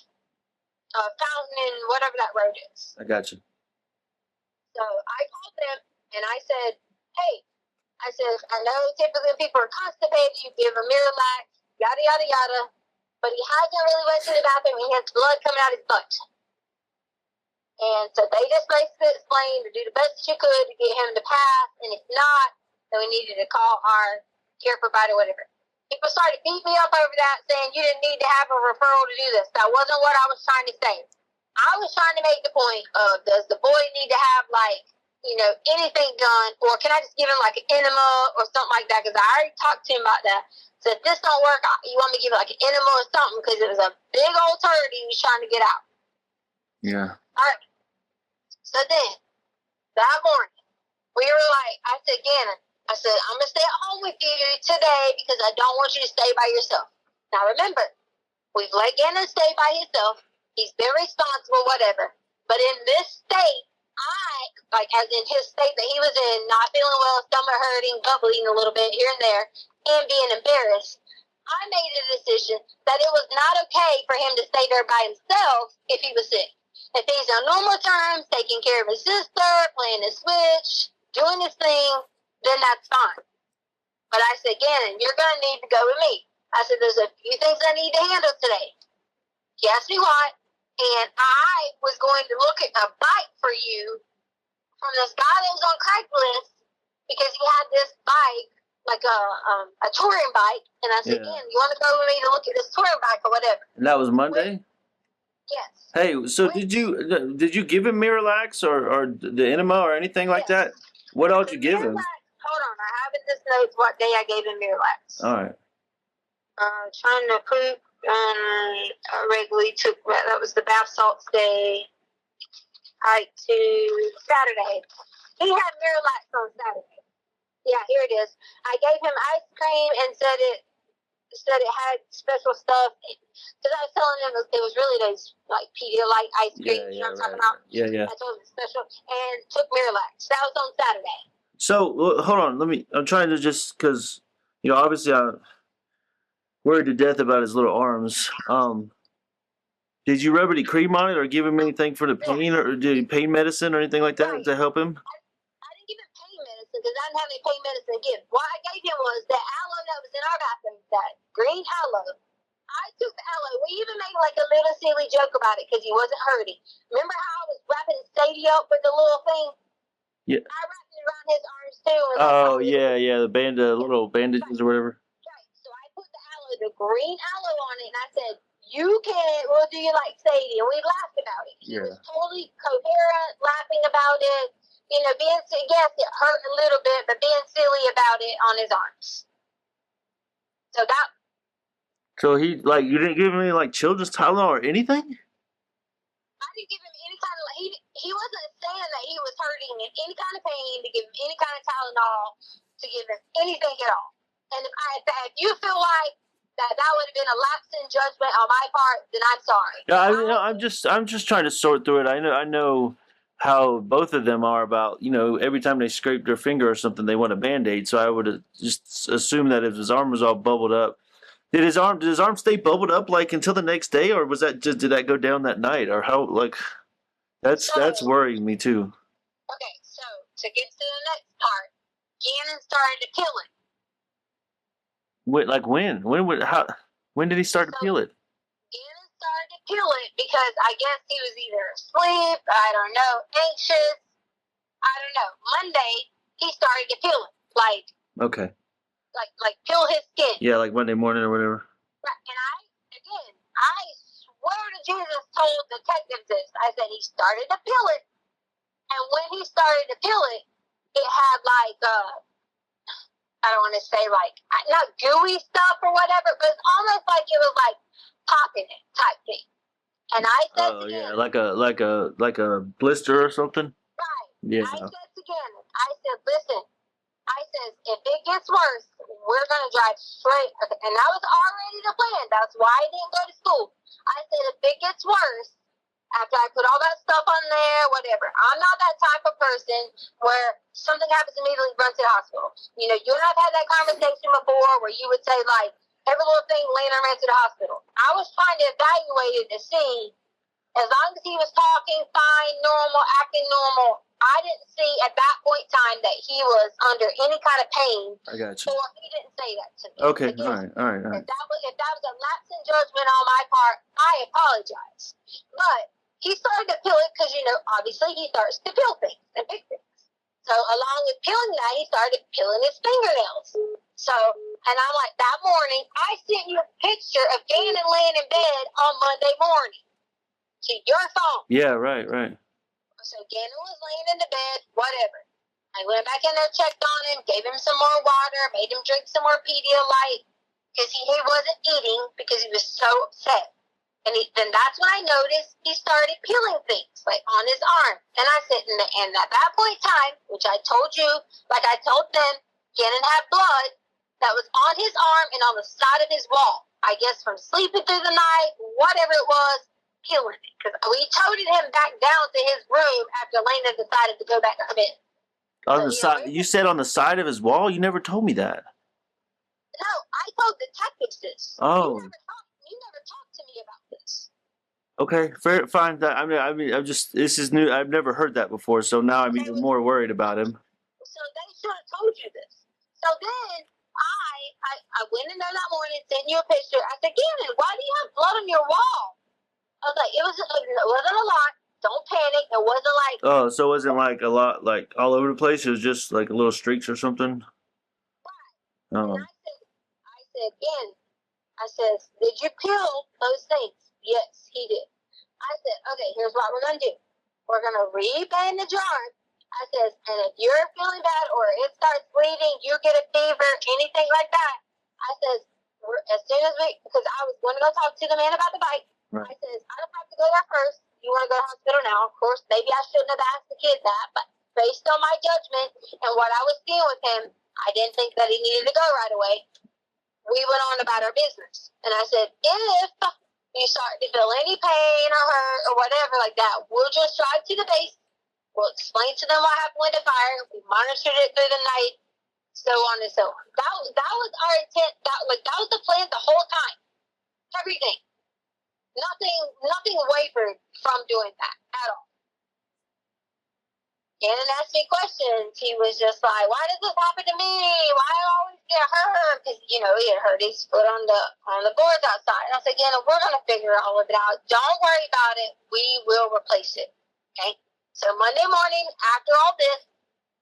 Fountain and whatever that road is. I got you. So I called them and I said, hey, I know typically people are constipated, you give him Miralax, yada, yada, yada, but he hasn't really went to the bathroom and he has blood coming out his butt. And so they just basically explained to do the best you could to get him to pass, and if not, then we needed to call our care provider, whatever. People started beating me up over that, saying you didn't need to have a referral to do this. That wasn't what I was trying to say. I was trying to make the point of, does the boy need to have, anything done, or can I just give him, an enema or something like that? Because I already talked to him about that. So if this don't work, you want me to give him, an enema or something, because it was a big old turd he was trying to get out. Yeah. All right. So then, that morning, we were I said, Gannon, I'm going to stay at home with you today because I don't want you to stay by yourself. Now, remember, we've let Gannon stay by himself. He's been responsible, whatever. But in this state, as in his state that he was in, not feeling well, stomach hurting, gut bleeding a little bit here and there, and being embarrassed, I made a decision that it was not okay for him to stay there by himself if he was sick. If he's on normal terms, taking care of his sister, playing his Switch, doing his thing, then that's fine. But I said, Gannon, you're going to need to go with me. I said, there's a few things I need to handle today. He asked me what, and I was going to look at a bike for you from this guy that was on Craigslist because he had this bike, a touring bike. And I said, Gannon, you want to go with me to look at this touring bike or whatever? And that was Monday? Yes. Hey, so did you give him Miralax or the enema or anything like that? What else did you give him? Hold on, I have in this notes what day I gave him Miralax. All right. Trying to poop, I regularly took that was the bath salts day. Hike to Saturday. He had Miralax on Saturday. Yeah, here it is. I gave him ice cream and said it had special stuff. because I was telling him it was really those like Pedialyte ice cream. Yeah, You know what I'm right. talking about? Yeah. I told him it's special and took Miralax. That was on Saturday. So hold on, I'm trying to just because obviously I'm worried to death about his little arms. Did you rub any cream on it or give him anything for the pain or did he pain medicine or anything like that Right. to help him? I didn't give him pain medicine because I didn't have any pain medicine to give. What I gave him was the aloe that was in our bathroom, that green aloe. I took the aloe. We even made like a little silly joke about it because he wasn't hurting. Remember how I was wrapping Sadie up with the little thing? Yeah. I wrapped it around his arms too. And Oh yeah, the little bandages or whatever. Right. So I put the aloe, the green aloe on it, and I said, we'll do you like Sadie. And we laughed about it. He was totally coherent, laughing about it. Yes, it hurt a little bit, but being silly about it on his arms. So that. So you didn't give him any like children's Tylenol or anything? I didn't give him any kind of, he wasn't saying that he was hurting in any kind of pain to give him any kind of Tylenol, to give him anything at all. And if you feel like that would have been a lapse in judgment on my part, then I'm sorry. Yeah, I'm just trying to sort through it. I know how both of them are about, every time they scrape their finger or something, they want a Band-Aid. So I would just assume that if his arm was all bubbled up, did his arm stay bubbled up like until the next day, or did that go down that night, or how that's worrying me too. Okay, so to get to the next part, Gannon started to kill it. When did he start to peel it? Gannon started to kill it because I guess he was either asleep, I don't know, anxious, I don't know. Monday, he started to peel it, Okay. like peel his skin. Yeah, like Monday morning or whatever. Right, and I swear to Jesus told detectives this. I said he started to peel it, and when he started to peel it, it had I don't want to say not gooey stuff or whatever, but it's almost like it was like popping it type thing. And I said to Gannon, like a blister or something. Right. Yeah. I said to Gannon, listen, if it gets worse, we're gonna drive straight. And that was already the plan. That's why I didn't go to school. I said if it gets worse, after I put all that stuff on there, whatever. I'm not that type of person where something happens immediately, run to the hospital. You and I've had that conversation before where you would say, like, every little thing, Lena ran to the hospital. I was trying to evaluate it to see, as long as he was talking fine, normal, acting normal, I didn't see at that point in time that he was under any kind of pain. I got you. Or he didn't say that to me. Okay, Again, all right. If that was a lapse in judgment on my part, I apologize. But he started to peel it because, obviously he starts to peel things and pick things. So along with peeling that, he started peeling his fingernails. So, and I'm like, that morning, I sent you a picture of Gannon laying in bed on Monday morning to your phone. Yeah, right. So Gannon was laying in the bed, whatever. I went back in there, checked on him, gave him some more water, made him drink some more Pedialyte because he wasn't eating because he was so upset. And then that's when I noticed he started peeling things, like on his arm. And I said, and at that point in time, which I told you, like I told them, Gannon had blood that was on his arm and on the side of his wall. I guess from sleeping through the night, whatever it was, peeling it. Because we toted him back down to his room after Lena decided to go back to bed. On the side, you said on the side of his wall? You never told me that. No, I told detectives this. Oh. You never talked to me about this. Okay, fair, fine. This is new. I've never heard that before, so now I'm even more worried about him. So they should have told you this. So then I went in there that morning, sent you a picture. I said, Gannon, why do you have blood on your wall? I was like, it wasn't a lot. Don't panic. It wasn't like. Oh, so it wasn't like a lot, like all over the place. It was just like a little streaks or something. Right. Oh. And I said, Gannon. I said, did you peel those things? Yes, he did. I said, okay, here's what we're going to do. We're going to rebandage your arm. I said, and if you're feeling bad or it starts bleeding, you get a fever, anything like that, I said, as soon as because I was going to go talk to the man about the bike. Right. I said, I don't have to go there first. You want to go to the hospital now? Of course, maybe I shouldn't have asked the kid that, but based on my judgment and what I was seeing with him, I didn't think that he needed to go right away. We went on about our business. And I said, if you start to feel any pain or hurt or whatever like that, we'll just drive to the base. We'll explain to them what happened with the fire. We monitored it through the night, so on and so on. That was our intent. That was the plan the whole time. Everything. Nothing wavered from doing that at all. Gannon asked me questions. He was just like, "Why does this happen to me? Why do I always get hurt?" Because he had hurt his foot on the boards outside. And I said, "Gannon, we're gonna figure all of it out. Don't worry about it. We will replace it." Okay. So Monday morning, after all this,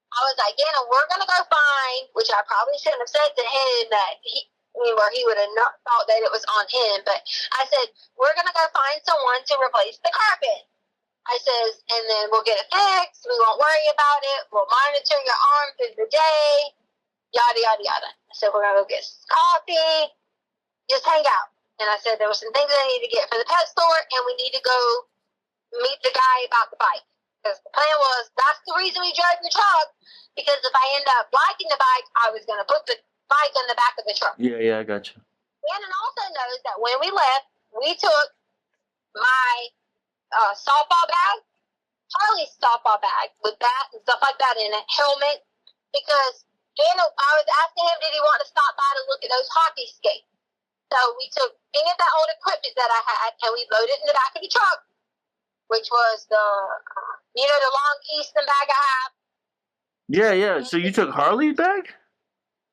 I was like, "Gannon, we're gonna go find," which I probably shouldn't have said to him that he would have not thought that it was on him. But I said, "We're gonna go find someone to replace the carpet." I says, "And then we'll get it fixed. We won't worry about it. We'll monitor your arm through the day, yada, yada, yada." I said, "We're going to go get coffee. Just hang out." And I said, "There were some things I need to get for the pet store, and we need to go meet the guy about the bike." Because the plan was, that's the reason we drove the truck, because if I end up liking the bike, I was going to put the bike on the back of the truck. Yeah, I got you. Gannon also knows that when we left, we took my softball bag, Harley's softball bag with bat and stuff like that in it, helmet, because I was asking him, did he want to stop by to look at those hockey skates? So we took any of that old equipment that I had and we loaded it in the back of the truck, which was the long Easton bag I have. Yeah. So you took Harley's bag?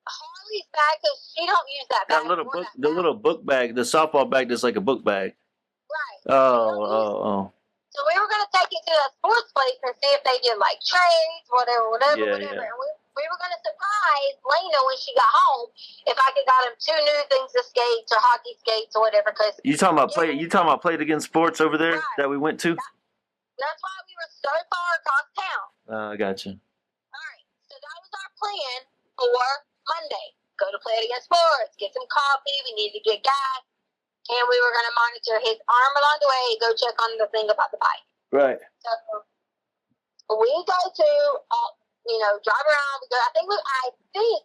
Harley's bag, because she don't use that bag. That little book, the little book bag, the softball bag that's like a book bag. Right. Oh. So we were going to take it to that sports place and see if they did like trades, whatever. Yeah. And we were going to surprise Lena when she got home if I could got him 2 new things of skates or hockey skates or whatever. Cause You talking about Play It Again Sports over there that we went to? That's why we were so far across town. I got you. All right. So that was our plan for Monday. Go to Play It Again Sports, get some coffee. We needed to get gas. And we were going to monitor his arm along the way, go check on the thing about the bike. Right. So we go to, drive around. I think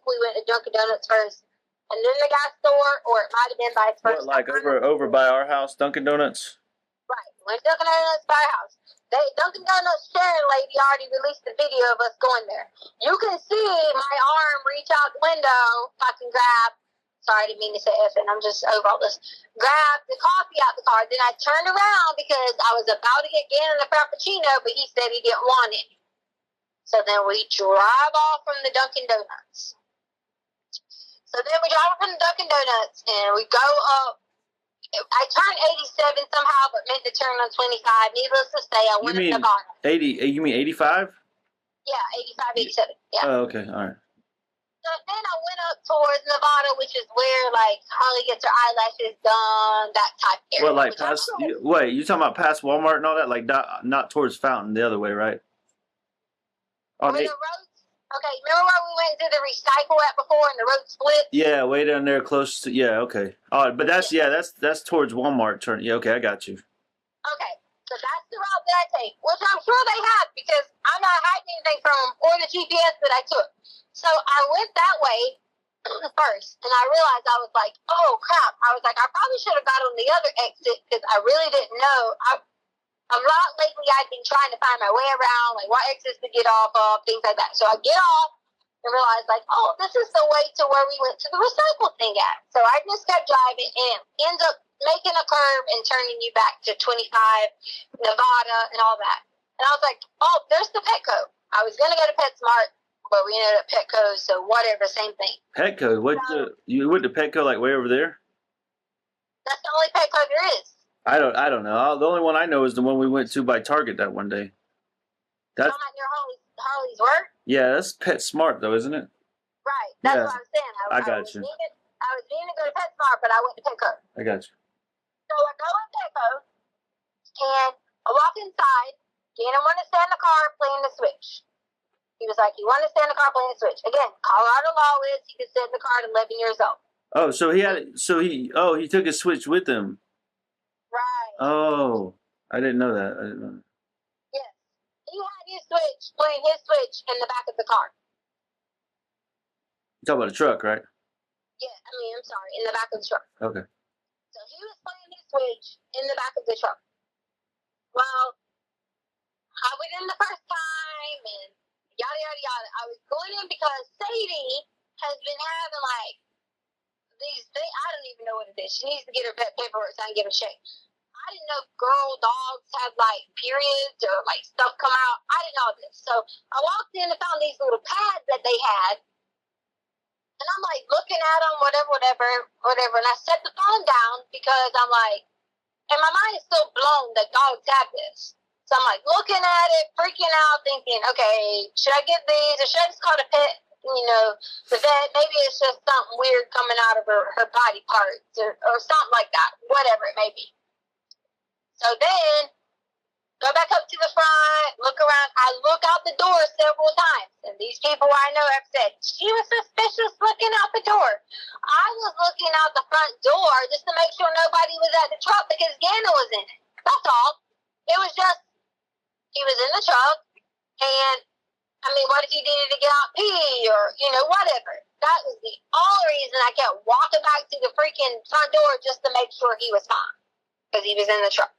we went to Dunkin' Donuts first, and then the gas store, or it might have been by its first. What, like over by our house, Dunkin' Donuts? Right. We went to Dunkin' Donuts by our house. Dunkin' Donuts sharing lady already released the video of us going there. You can see my arm reach out the window. I can grab. Sorry, I didn't mean to say F, and I'm just over all this. Grab the coffee out the car. Then I turned around because I was about to get Gannon a Frappuccino, but he said he didn't want it. So then we drive off from the Dunkin' Donuts. So then we drive off from the Dunkin' Donuts, and we go up. I turned 87 somehow, but meant to turn on 25. Needless to say, I went up Nevada. 80? You mean 85? Yeah, 85, 87. Yeah. Oh, okay. All right. So then I went up towards Nevada, which is where, Harley gets her eyelashes done, that type of area. Well, like wait, you talking about past Walmart and all that? Like not towards Fountain, the other way, right? Where the roads, okay, remember where we went to the recycle at before and the road split? Yeah, way down there close to, okay. But that's towards Walmart turn. Yeah, okay, I got you. Okay, so that's the route that I take, which I'm sure they have because I'm not hiding anything from them or the GPS that I took. So I went that way first, and I realized I was like, oh, crap. I was like, I probably should have got on the other exit because I really didn't know. A lot lately I've been trying to find my way around, like what exits to get off of, things like that. So I get off and realize, this is the way to where we went to the recycle thing at. So I just kept driving and ends up making a curve and turning you back to 25, Nevada, and all that. And I was like, oh, there's the Petco. I was going to go to PetSmart, but we ended up Petco, so whatever, same thing. Petco? You went to Petco like way over there? That's the only Petco there is. I don't know. The only one I know is the one we went to by Target that one day. That's near Harley's work? Yeah, that's PetSmart though, isn't it? Right. That's what I'm saying. I got you. I was meaning to go to PetSmart, but I went to Petco. I got you. So I go to Petco, and I walk inside. Gannon wanted to stay in the car playing the Switch. He was like, you want to stay in the car playing the Switch. Again, Colorado law is he could sit in the car at 11 years old. Oh, so he took his Switch with him. Right. Oh, I didn't know that. Yes. He had his Switch, playing his Switch in the back of the car. You talking about a truck, right? Yeah, I'm sorry, in the back of the truck. Okay. So he was playing his switch in the back of the truck. Well, I went in the first time and yada, yada, yada. I was going in because Sadie has been having like I don't even know what it is. She needs to get her vet paperwork so I can get her checked. I didn't know girl dogs have like periods or like stuff come out. I didn't know this. So I walked in and found these little pads that they had. And I'm like looking at them, whatever. And I set the phone down because I'm like, and my mind is still blown that dogs have this. So I'm like looking at it, freaking out, thinking, okay, should I get these or should I just call the pet, the vet? Maybe it's just something weird coming out of her body parts or something like that, whatever it may be. So then, go back up to the front, look around. I look out the door several times. And these people I know have said, she was suspicious looking out the door. I was looking out the front door just to make sure nobody was at the truck because Gannon was in it. That's all. It was just, he was in the truck. And, I mean, what if he needed to get out pee or, whatever. That was the only reason I kept walking back to the freaking front door just to make sure he was fine. Because he was in the truck.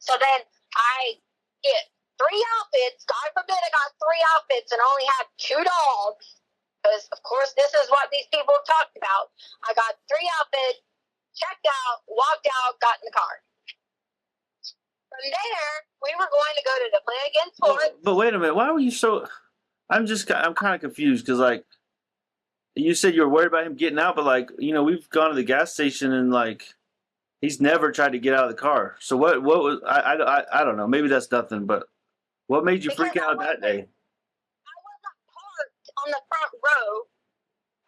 So then I get 3 outfits. God forbid I got 3 outfits and only had 2 dogs. Because, of course, this is what these people talked about. I got 3 outfits, checked out, walked out, got in the car. From there, we were going to go to the Play Against Sports. But wait a minute. Why were you so... I'm kind of confused because, like, you said you were worried about him getting out, but, like, we've gone to the gas station and, like... He's never tried to get out of the car. So what was I don't know. Maybe that's nothing. But what made you freak out that day? I wasn't parked on the front row.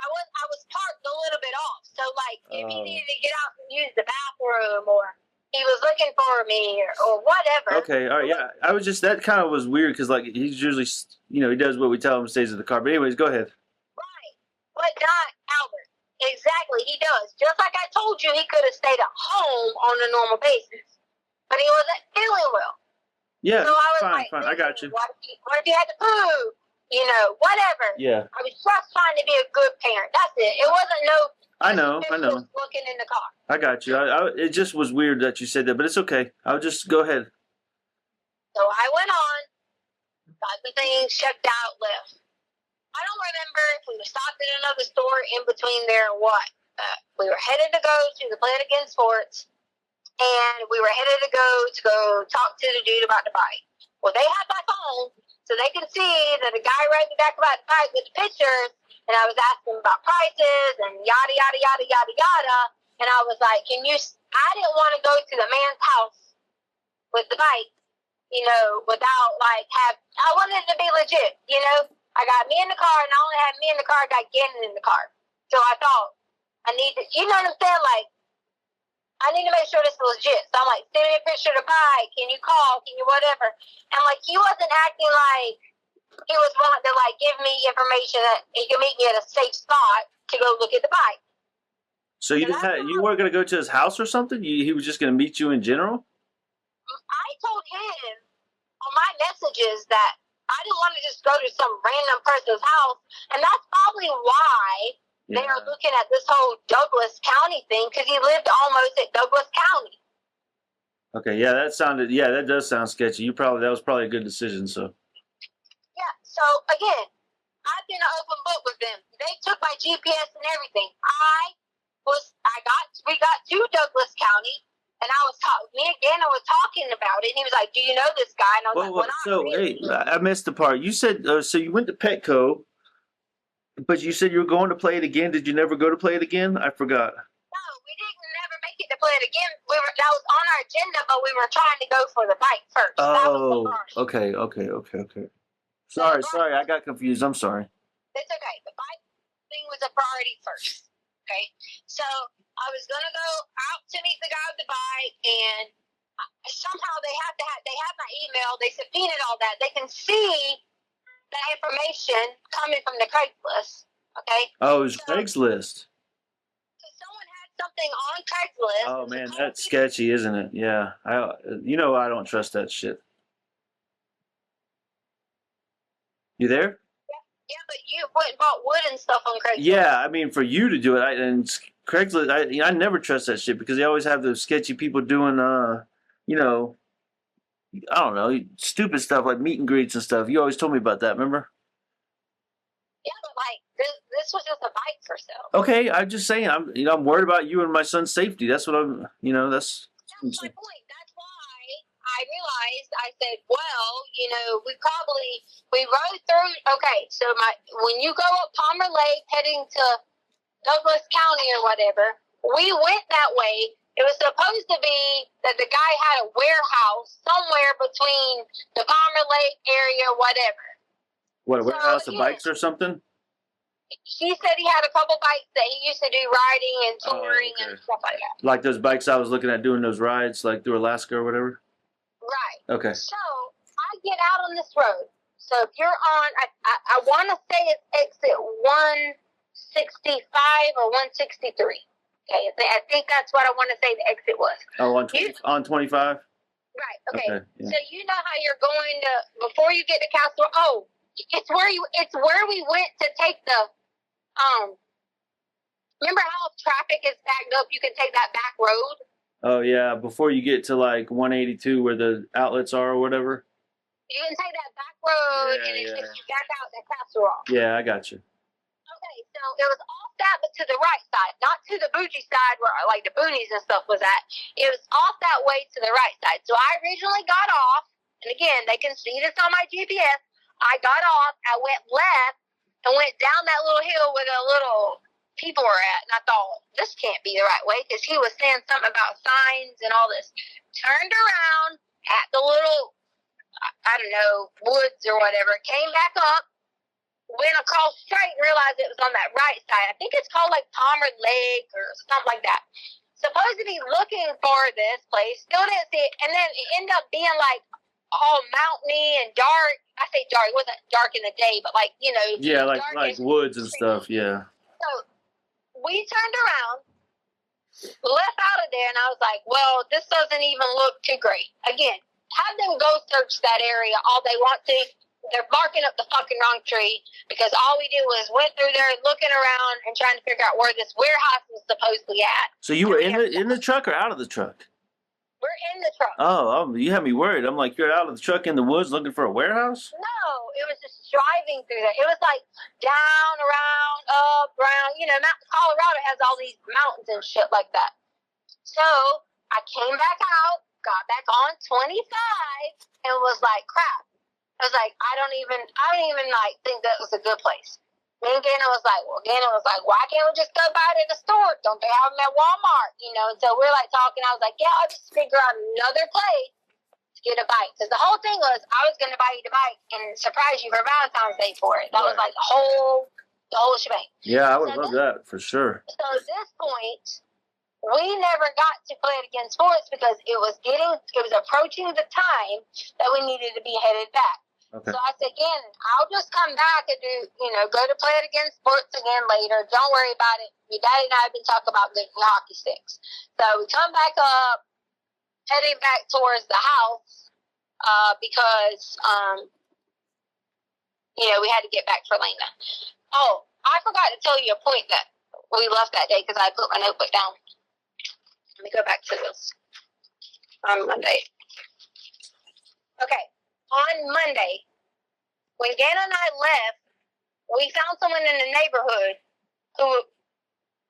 I was parked a little bit off. So like if he needed to get out and use the bathroom or he was looking for me or whatever. Okay. All right. Yeah. I was just that kind of was weird because like he's usually he does what we tell him, stays in the car. But anyways, go ahead. Right. But not Albert. Exactly, he does. Just like I told you, he could have stayed at home on a normal basis. But he wasn't feeling well. Yeah, so I was fine. I got you. What if you had to poo? Whatever. Yeah. I was just trying to be a good parent. That's it. It wasn't no... I know. Looking in the car. I got you. It just was weird that you said that, but it's okay. I'll just go ahead. So I went on, got the things, checked out, left. I don't remember if we were stopped at another store in between there or what. We were headed to go to the Play Against Sports, and we were headed to go talk to the dude about the bike. Well, they had my phone, so they could see that a guy wrote me back about the bike with the pictures, and I was asking about prices and yada, yada, yada, yada, yada. And I was like, I didn't want to go to the man's house with the bike, without I wanted it to be legit, I got me in the car, and I only had me in the car. I got Gannon in the car. So I thought, I need to, you know what I'm saying? Like, I need to make sure this is legit. So I'm like, send me a picture of the bike. Can you call? Can you whatever? And, like, he wasn't acting like he was willing to, like, give me information that he could meet me at a safe spot to go look at the bike. So you weren't going to go to his house or something? He was just going to meet you in general? I told him on my messages that I didn't want to just go to some random person's house, and that's probably why they are looking at this whole Douglas County thing, because he lived almost at Douglas County. Okay, that does sound sketchy. That was probably a good decision, so. Yeah, so again, I've been an open book with them. They took my GPS and everything. We got to Douglas County, and me and Gannon was talking about it, and he was like, do you know this guy? And I was I missed the part. You said, so you went to Petco, but you said you were going to Play It Again. Did you never go to Play It Again? I forgot. No, we didn't never make it to Play It Again. That was on our agenda, but we were trying to go for the bike first. Oh, okay. Sorry, I got confused. I'm sorry. It's okay. The bike thing was a priority first. Okay, so I was gonna go out to meet the guy with the bike, and somehow they have my email. They subpoenaed all that. They can see that information coming from the Craigslist. Okay. Oh, it was Craigslist. So someone had something on Craigslist. Oh man, that's sketchy, isn't it? Yeah, I don't trust that shit. You there? Yeah, but you went and bought wood and stuff on Craigslist. Yeah, I mean, for you to do it, and Craigslist, I never trust that shit because they always have those sketchy people doing, you know, I don't know, stupid stuff like meet and greets and stuff. You always told me about that, remember? Yeah, but like this was just a bike for sale. Okay, I'm just saying, I'm worried about you and my son's safety. That's what that's. That's my point. That's why I realized. I said, well, we rode through. Okay, so when you go up Palmer Lake heading to Douglas County or whatever, we went that way. It was supposed to be that the guy had a warehouse somewhere between the Palmer Lake area, whatever. What, a warehouse of bikes or something? He said he had a couple bikes that he used to do riding and touring and stuff like that. Like those bikes I was looking at doing those rides, like through Alaska or whatever? Right. Okay. So I get out on this road. So if you're on, I want to say it's exit 165 or 163. Okay, I think that's what I want to say the exit was. Oh, on 25? Right. Okay. Yeah. So you know how you're going to before you get to Castle. Oh, it's where we went to take the Remember how if traffic is backed up, you can take that back road. Oh yeah, before you get to like 182 where the outlets are or whatever. You can take that back road and it takes you back out to Castle Rock. Yeah, I got you. Okay, so it was off that, but to the right side, not to the bougie side where like the boonies and stuff was at. It was off that way to the right side. So I originally got off, and again, they can see this on my GPS. I got off, I went left, and went down that little hill where the little people were at. And I thought, this can't be the right way because he was saying something about signs and all this. Turned around at the little, I don't know, woods or whatever, came back up, went across straight and realized it was on that right side. I think it's called like Palmer Lake or something like that. Supposed to be looking for this place, still didn't see it, and then it ended up being like all mountainy and dark. I say dark, it wasn't dark in the day, but like, Yeah, like woods and stuff, yeah. So we turned around, left out of there, and I was like, well, this doesn't even look too great. Again, have them go search that area all they want to. They're barking up the fucking wrong tree because all we did was went through there looking around and trying to figure out where this warehouse was supposedly at. So you were in the truck or out of the truck? We're in the truck. Oh, you had me worried. I'm like, you're out of the truck in the woods looking for a warehouse? No, it was just driving through there. It was like down, around, up, around. Colorado has all these mountains and shit like that. So I came back out, got back on 25, and was like, crap. I was like, I don't even like think that was a good place. Me and Gannon was like, why can't we just go buy it at the store? Don't they have them at Walmart? And so we're like talking. I was like, yeah, I'll just figure out another place to get a bike. Because the whole thing was I was going to buy you the bike and surprise you for Valentine's Day for it. That was like the whole shebang. Yeah, I would love that for sure. So at this point, we never got to play it against sports because it was approaching the time that we needed to be headed back. Okay. So I said, again, I'll just come back and go to play it against sports again later. Don't worry about it. Your daddy and I have been talking about getting hockey sticks. So we come back up, heading back towards the house because, we had to get back for Lena. Oh, I forgot to tell you a point that we left that day because I put my notebook down. Let me go back to this on Monday. Okay. On Monday, when Gannon and I left, we found someone in the neighborhood who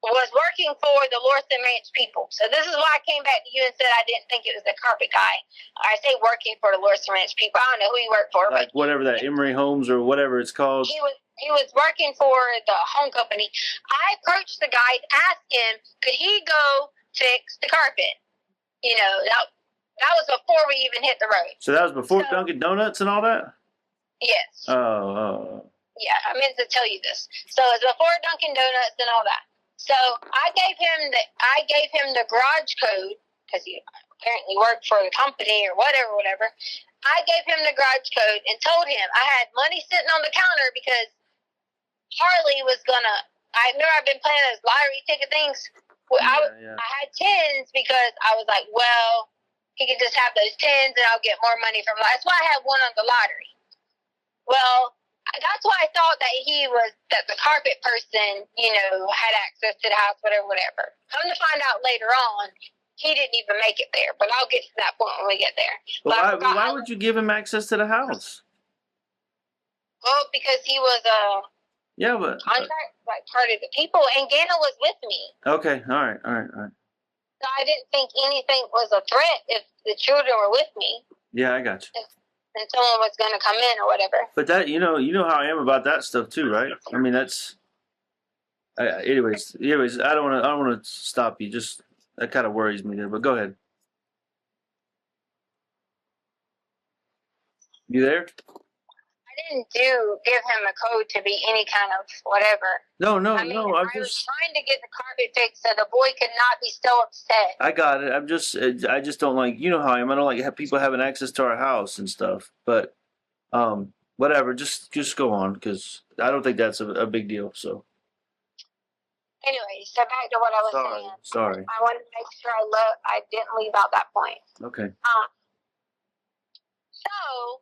was working for the Lorson Ranch people. So this is why I came back to you and said I didn't think it was the carpet guy. I say working for the Lorson Ranch people. I don't know who he worked for. Like whatever that Emery Homes or whatever it's called. He was working for the home company. I approached the guy, asked him, could he go fix the carpet? That was before we even hit the road. So that was before Dunkin' Donuts and all that? Yes. Oh. Yeah, I meant to tell you this. So it was before Dunkin' Donuts and all that. So I gave him the garage code because he apparently worked for the company or whatever. I gave him the garage code and told him I had money sitting on the counter because Harley was gonna. I remember I've been playing those lottery ticket things. I had tens because I was like, well, he could just have those tens and I'll get more money from. That's why I had one on the lottery. Well, That's why I thought that the carpet person, had access to the house, whatever. Come to find out later on, he didn't even make it there. But I'll get to that point when we get there. But why would you give him access to the house? Well, because he was Yeah, but contract, like part of the people, and Gannon was with me. okay, all right. So I didn't think anything was a threat if the children were with me. Yeah, I got you. And someone was going to come in or whatever. But that you know how I am about that stuff too, right? I mean, that's. Anyways, I don't want to stop you. Just that kind of worries me there. But go ahead. You there? I didn't give him a code to be any kind of whatever. No. I was trying to get the carpet fixed so the boy could not be so upset. I got it. I just don't like. You know how I am. I don't like people having access to our house and stuff. But, whatever. Just go on because I don't think that's a big deal. So. Anyway, so back to what I was saying. Sorry. I wanted to make sure I didn't leave out that point. Okay. So,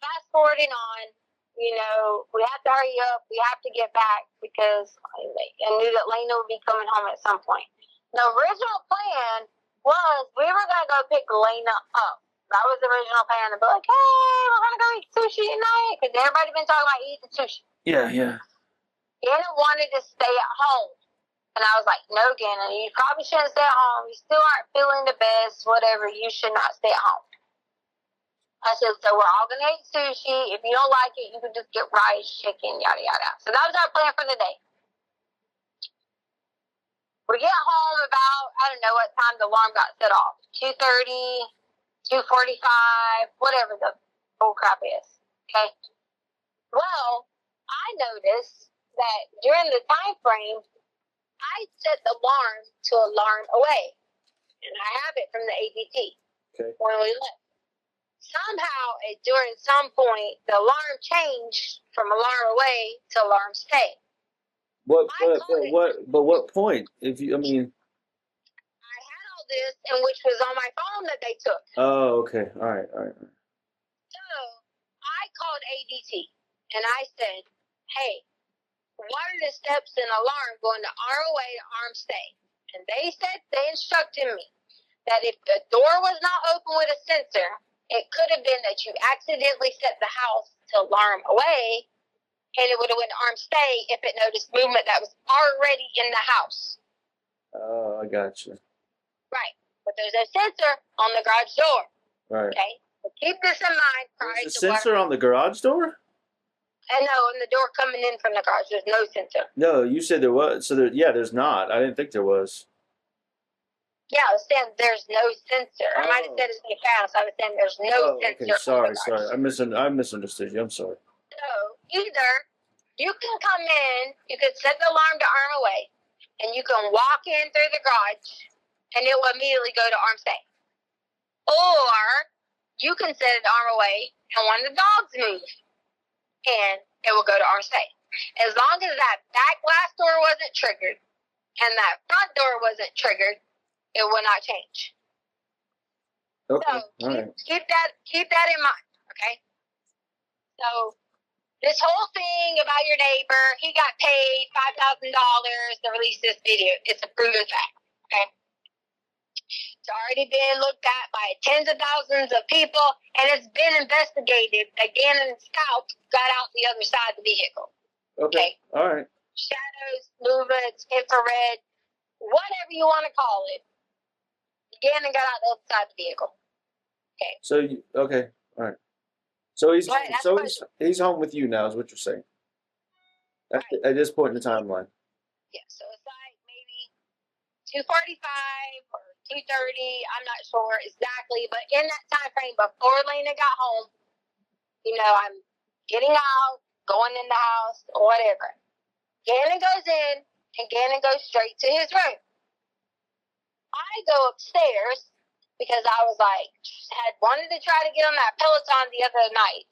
fast forwarding on, we have to hurry up. We have to get back because I knew that Lena would be coming home at some point. The original plan was we were going to go pick Lena up. That was the original plan. To be like, hey, we're going to go eat sushi tonight because everybody been talking about eating sushi. Yeah. Gannon wanted to stay at home. And I was like, no, Gannon, you probably shouldn't stay at home. You still aren't feeling the best, whatever. You should not stay at home. I said, so we're all going to eat sushi. If you don't like it, you can just get rice, chicken, yada, yada. So that was our plan for the day. We get home about, I don't know what time the alarm got set off. 2:30, 2:45, whatever the bull crap is. Okay? Well, I noticed that during the time frame, I set the alarm to alarm away. And I have it from the ADT. Okay. When we left. Somehow, during some point, the alarm changed from alarm away to alarm stay. What point? I had all this, and which was on my phone that they took. Oh, okay. All right. So I called ADT and I said, "Hey, what are the steps in alarm going to arm away to arm stay?" And they instructed me that if the door was not open with a sensor, it could have been that you accidentally set the house to alarm away, and it would have went to arm stay if it noticed movement that was already in the house. Oh, I got you. Right. But there's no sensor on the garage door. Right. Okay? So keep this in mind prior There's a to sensor on the garage door? And no, on the door coming in from the garage, there's no sensor. No, you said there was. So there's not. I didn't think there was. Yeah, I was saying there's no sensor. I might have said it too fast. I was saying there's no sensor. Okay. Sorry. I misunderstood you. I'm sorry. So either you can come in, you can set the alarm to arm away, and you can walk in through the garage, and it will immediately go to arm stay. Or you can set it to arm away, and when the dogs move, and it will go to arm stay. As long as that back glass door wasn't triggered, and that front door wasn't triggered, it will not change. Okay. So keep that in mind, okay? So this whole thing about your neighbor, he got paid $5,000 to release this video. It's a proven fact, okay? It's already been looked at by tens of thousands of people, and it's been investigated that Gannon Stauch got out the other side of the vehicle. Okay. All right. Shadows, movements, infrared, whatever you want to call it. Gannon got out the other side of the vehicle. Okay. So okay. All right. So he's Right, he's home with you now, is what you're saying. At this point in the timeline. Yeah. So it's like maybe 2:45 or 2:30. I'm not sure exactly, but in that time frame before Lena got home, I'm getting out, going in the house, or whatever. Gannon goes in, and Gannon goes straight to his room. I go upstairs because I was like, had wanted to try to get on that Peloton the other night.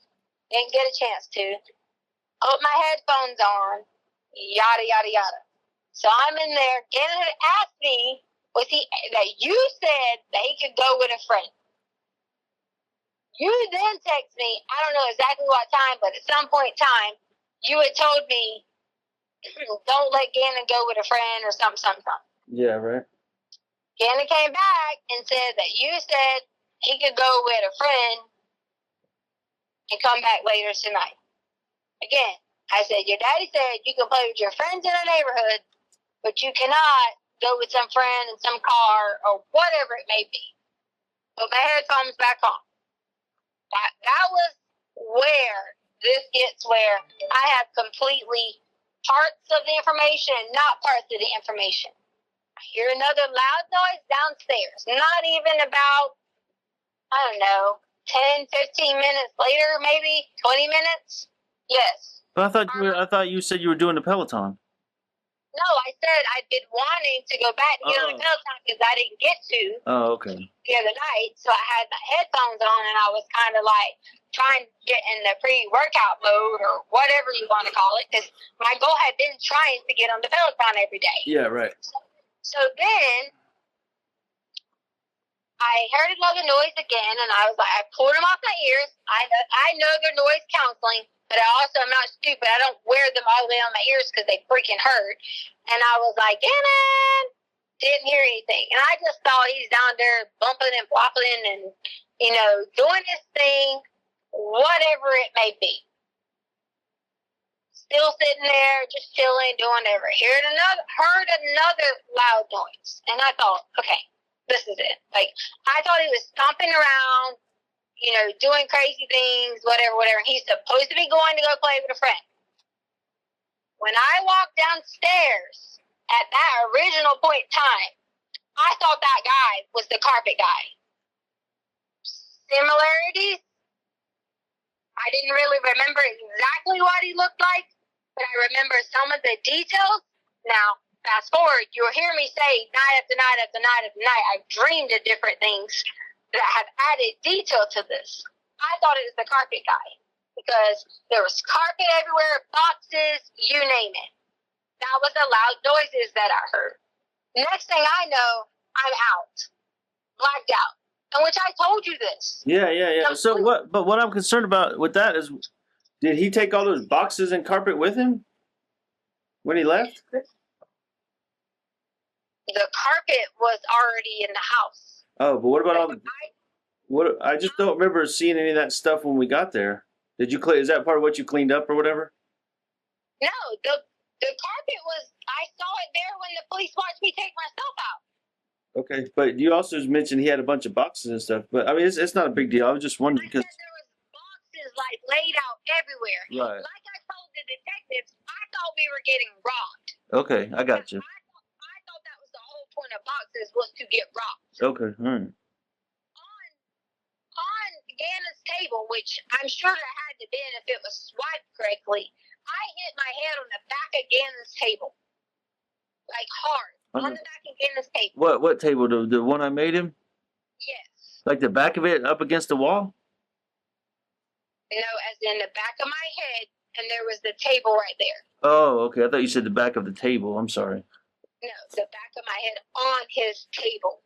Didn't get a chance to. Put my headphones on, yada, yada, yada. So I'm in there. Gannon had asked me, that you said that he could go with a friend. You then text me, I don't know exactly what time, but at some point in time, you had told me, don't let Gannon go with a friend or something. Yeah, right. Gannon came back and said that you said he could go with a friend and come back later tonight. Again, I said, your daddy said you can play with your friends in the neighborhood, but you cannot go with some friend in some car or whatever it may be. Put my headphones back on. That was where this gets where I have completely parts of the information, not parts of the information. I hear another loud noise downstairs. Not even about, I don't know, 10, 15 minutes later, maybe 20 minutes. Yes. But I thought you said you were doing the Peloton. No, I said I'd been wanting to go back to get on the Peloton because I didn't get to the other night. So I had my headphones on and I was kind of like trying to get in the pre-workout mode or whatever you want to call it, because my goal had been trying to get on the Peloton every day. Yeah, right. So then I heard another noise again, and I was like, I pulled them off my ears. I know they're noise counseling, but I also am not stupid. I don't wear them all the way on my ears because they freaking hurt. And I was like, Gannon! Didn't hear anything. And I just thought he's down there bumping and flopping and, doing his thing, whatever it may be. Still sitting there, just chilling, doing whatever. Heard another loud noise. And I thought, okay, this is it. Like, I thought he was stomping around, doing crazy things, whatever. And he's supposed to be going to go play with a friend. When I walked downstairs at that original point in time, I thought that guy was the carpet guy. Similarities? I didn't really remember exactly what he looked like, but I remember some of the details. Now, fast forward, you'll hear me say night after night after night after night, I've dreamed of different things that have added detail to this. I thought it was the carpet guy because there was carpet everywhere, boxes, you name it. That was the loud noises that I heard. Next thing I know, I'm out, blacked out. And which I told you this. Yeah. So what I'm concerned about with that is, did he take all those boxes and carpet with him when he left? The carpet was already in the house. Oh, but what about all the? I just don't remember seeing any of that stuff when we got there. Did you clean? Is that part of what you cleaned up or whatever? No, the carpet was. I saw it there when the police watched me take my stuff out. Okay, but you also mentioned he had a bunch of boxes and stuff. But I mean, it's not a big deal. I was just wondering because there was boxes like laid out everywhere. Right. Like I told the detectives, I thought we were getting robbed. Okay, I got you. I thought that was the whole point of boxes was to get robbed. Okay, all right. On Gannon's table, which I'm sure it had to been if it was swiped correctly, I hit my head on the back of Gannon's table, like hard. On the back of Gannon's table. What table? The one I made him? Yes. Like the back of it up against the wall? No, as in the back of my head, and there was the table right there. Oh, okay. I thought you said the back of the table. I'm sorry. No, the back of my head on his table.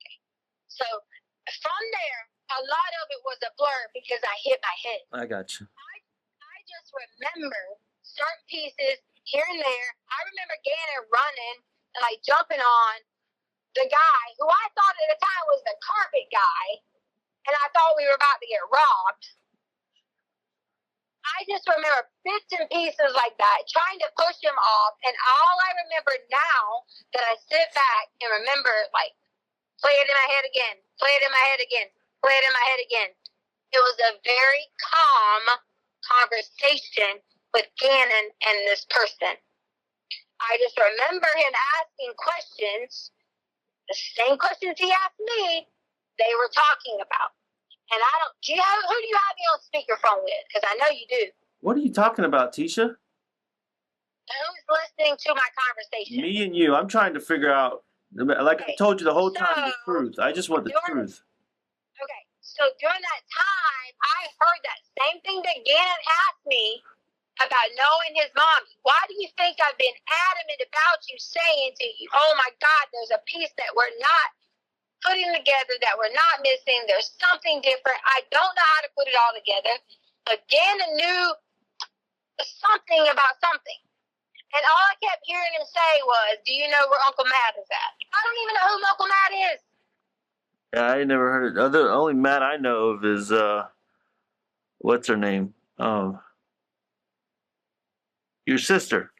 Okay. So from there, a lot of it was a blur because I hit my head. I got you. I just remember certain pieces here and there. I remember Gannon running and like jumping on the guy who I thought at the time was the carpet guy, and I thought we were about to get robbed. I just remember bits and pieces like that, trying to push him off, and all I remember now that I sit back and remember, like, play it in my head again, play it in my head again, play it in my head again. It was a very calm conversation with Gannon and this person. I just remember him asking questions, the same questions he asked me, they were talking about. And who do you have me on speakerphone with? Because I know you do. What are you talking about, Tisha? Who's listening to my conversation? Me and you. I'm trying to figure out, like I told you the whole time, the truth. I just want the truth. Okay, so during that time, I heard that same thing that Gannon asked me about knowing his mommy. Why do you think I've been adamant about you saying to you, oh my God, there's a piece that we're not putting together that we're not missing. There's something different. I don't know how to put it all together. But Gannon knew something about something. And all I kept hearing him say was, do you know where Uncle Matt is at? I don't even know who Uncle Matt is. Yeah, I never heard it. Only Matt I know of is what's her name? Your sister.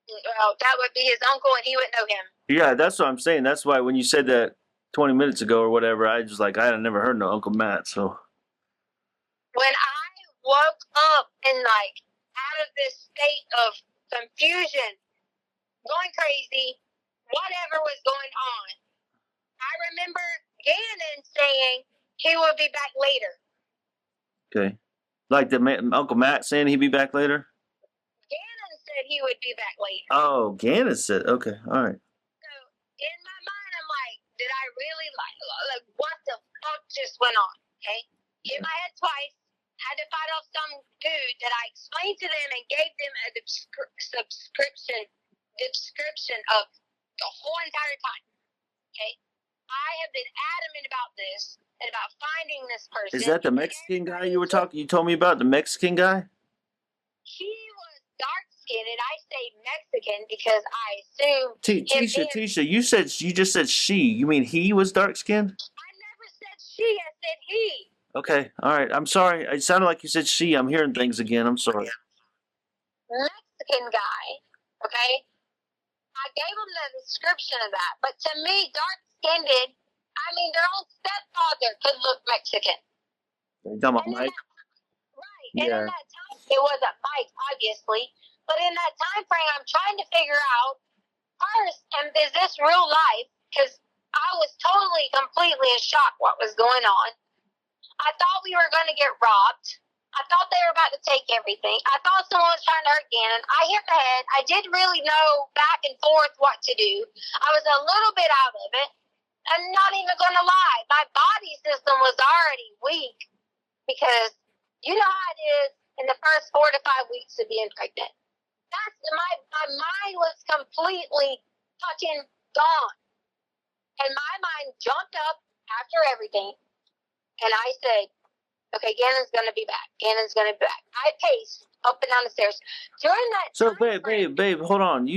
Well, that would be his uncle, and he wouldn't know him. Yeah, that's what I'm saying. That's why when you said that 20 minutes ago or whatever, I was like, I had never heard no Uncle Matt. So When I woke up and like out of this state of confusion, going crazy, whatever was going on, I remember Gannon saying he will be back later. okay, like Uncle Matt saying he'd be back later. Gannon said he would be back later. Oh, Gannon said, okay, all right. So in my mind, I'm like, did I really like what the fuck just went on? Okay, hit my head twice. Had to fight off some dude that I explained to them and gave them a description of the whole entire time. Okay, I have been adamant about this and about finding this person. Is that the Mexican guy you were talking? You told me about the Mexican guy. He was dark skinned, and I say Mexican because I assume. Tisha, you just said she. You mean he was dark skinned? I never said she. I said he. Okay, all right. I'm sorry. It sounded like you said she. I'm hearing things again. I'm sorry. Mexican guy. Okay. I gave him the description of that, but to me, dark skinned. I mean, their own stepfather could look Mexican. You talking about Mike? Right. Yeah. And in that time, it wasn't Mike, obviously, but in that time frame, I'm trying to figure out first, is this real life? Because I was totally, completely in shock what was going on. I thought we were going to get robbed. I thought they were about to take everything. I thought someone was trying to hurt Gannon. I hit my head. I didn't really know back and forth what to do. I was a little bit out of it. I'm not even going to lie. My body system was already weak because you know how it is in the first 4 to 5 weeks of being pregnant. That's my mind was completely fucking gone. And my mind jumped up after everything. And I said, okay, Gannon's going to be back. Gannon's going to be back. I paced up and down the stairs. During that So, time babe, hold on.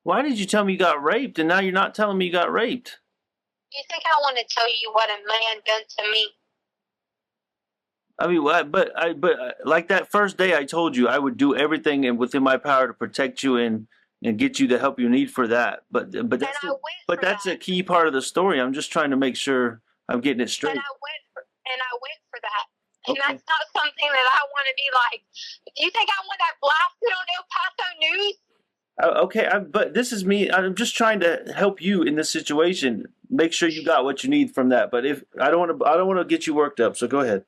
Why did you tell me you got raped, and now you're not telling me you got raped? You think I want to tell you what a man done to me? I mean, but like that first day, I told you I would do everything within my power to protect you and get you the help you need for that. But that's a key part of the story. I'm just trying to make sure I'm getting it straight. And I went for that. And Okay. that's not something that I want to be like. Do you think I want that blasted on El Paso News? Okay, but this is me. I'm just trying to help you in this situation. Make sure you got what you need from that. But if I don't want to get you worked up. So go ahead.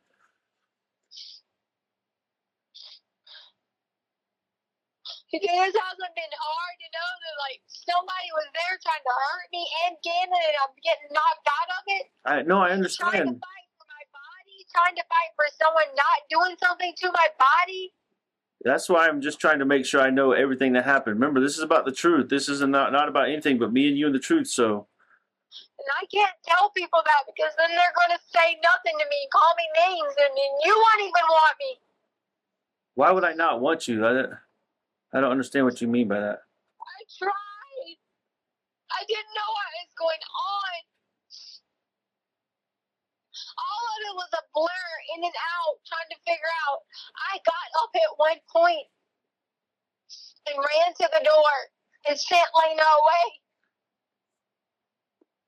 It hasn't been hard to know that like somebody was there trying to hurt me and Gannon, and I'm getting knocked out of it. I Trying to understand. fight for my body, trying to fight for someone not doing something to my body. That's why I'm just trying to make sure I know everything that happened. Remember, this is about the truth. This is not about anything but me and you and the truth. So. And I can't tell people that because then they're going to say nothing to me, call me names, and then you won't even want me. Why would I not want you? I don't understand what you mean by that. I tried. I didn't know what was going on. All of it was a blur, in and out, trying to figure out. I got up at one point and ran to the door and sent Lena away.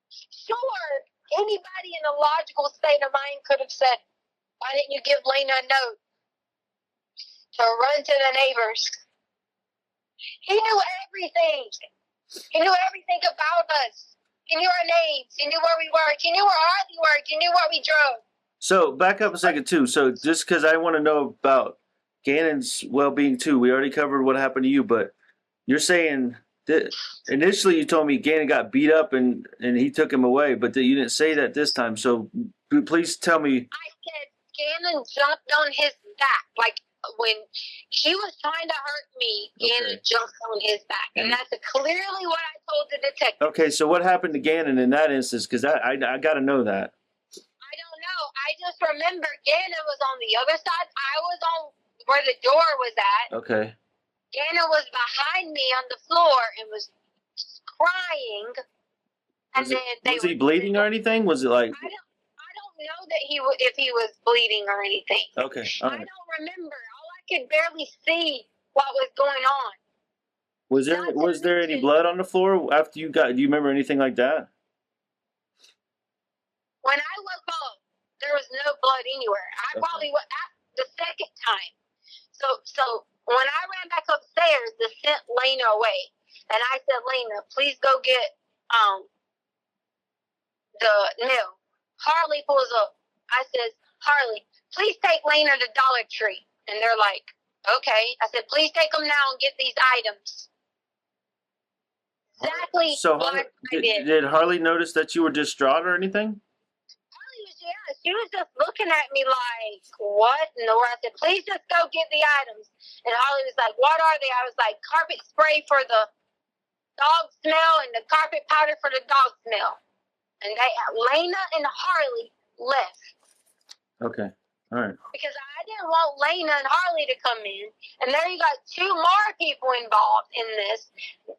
Sure, anybody in a logical state of mind could have said, why didn't you give Lena a note to run to the neighbors? He knew everything. He knew everything about us. He knew our names. He knew where we worked. He knew where Harley worked. He knew where we drove. So back up a second too. So just because I want to know about Gannon's well-being too, we already covered what happened to you, but you're saying that initially you told me Gannon got beat up and he took him away, but you didn't say that this time. So please tell me. I said Gannon jumped on his back, like when he was trying to hurt me, Gannon Okay. jumped on his back, and that's clearly what I told the detective. Okay, so what happened to Gannon in that instance? Because I got to know that. I don't know. I just remember Gannon was on the other side. I was on where the door was at. Okay. Gannon was behind me on the floor and was crying. And Was he bleeding or anything? Was it like? I don't know that if he was bleeding or anything. Okay. All right. I don't remember. All I could barely see what was going on. Was there any blood on the floor after you got? Do you remember anything like that? When I woke up, there was no blood anywhere. I probably went the second time. So when I ran back upstairs to send Lena away, and I said, Lena, please go get the nail. Harley pulls up. I says, Harley, please take Lena to Dollar Tree. And they're like, okay. I said, please take them now and get these items. Exactly what I did. Did Harley notice that you were distraught or anything? She was just looking at me like, what in the world? I said, please just go get the items. And Harley was like, what are they? I was like, carpet spray for the dog smell and the carpet powder for the dog smell. And Lena and Harley left. Okay. All right. Because I didn't want Lena and Harley to come in. And there you got two more people involved in this.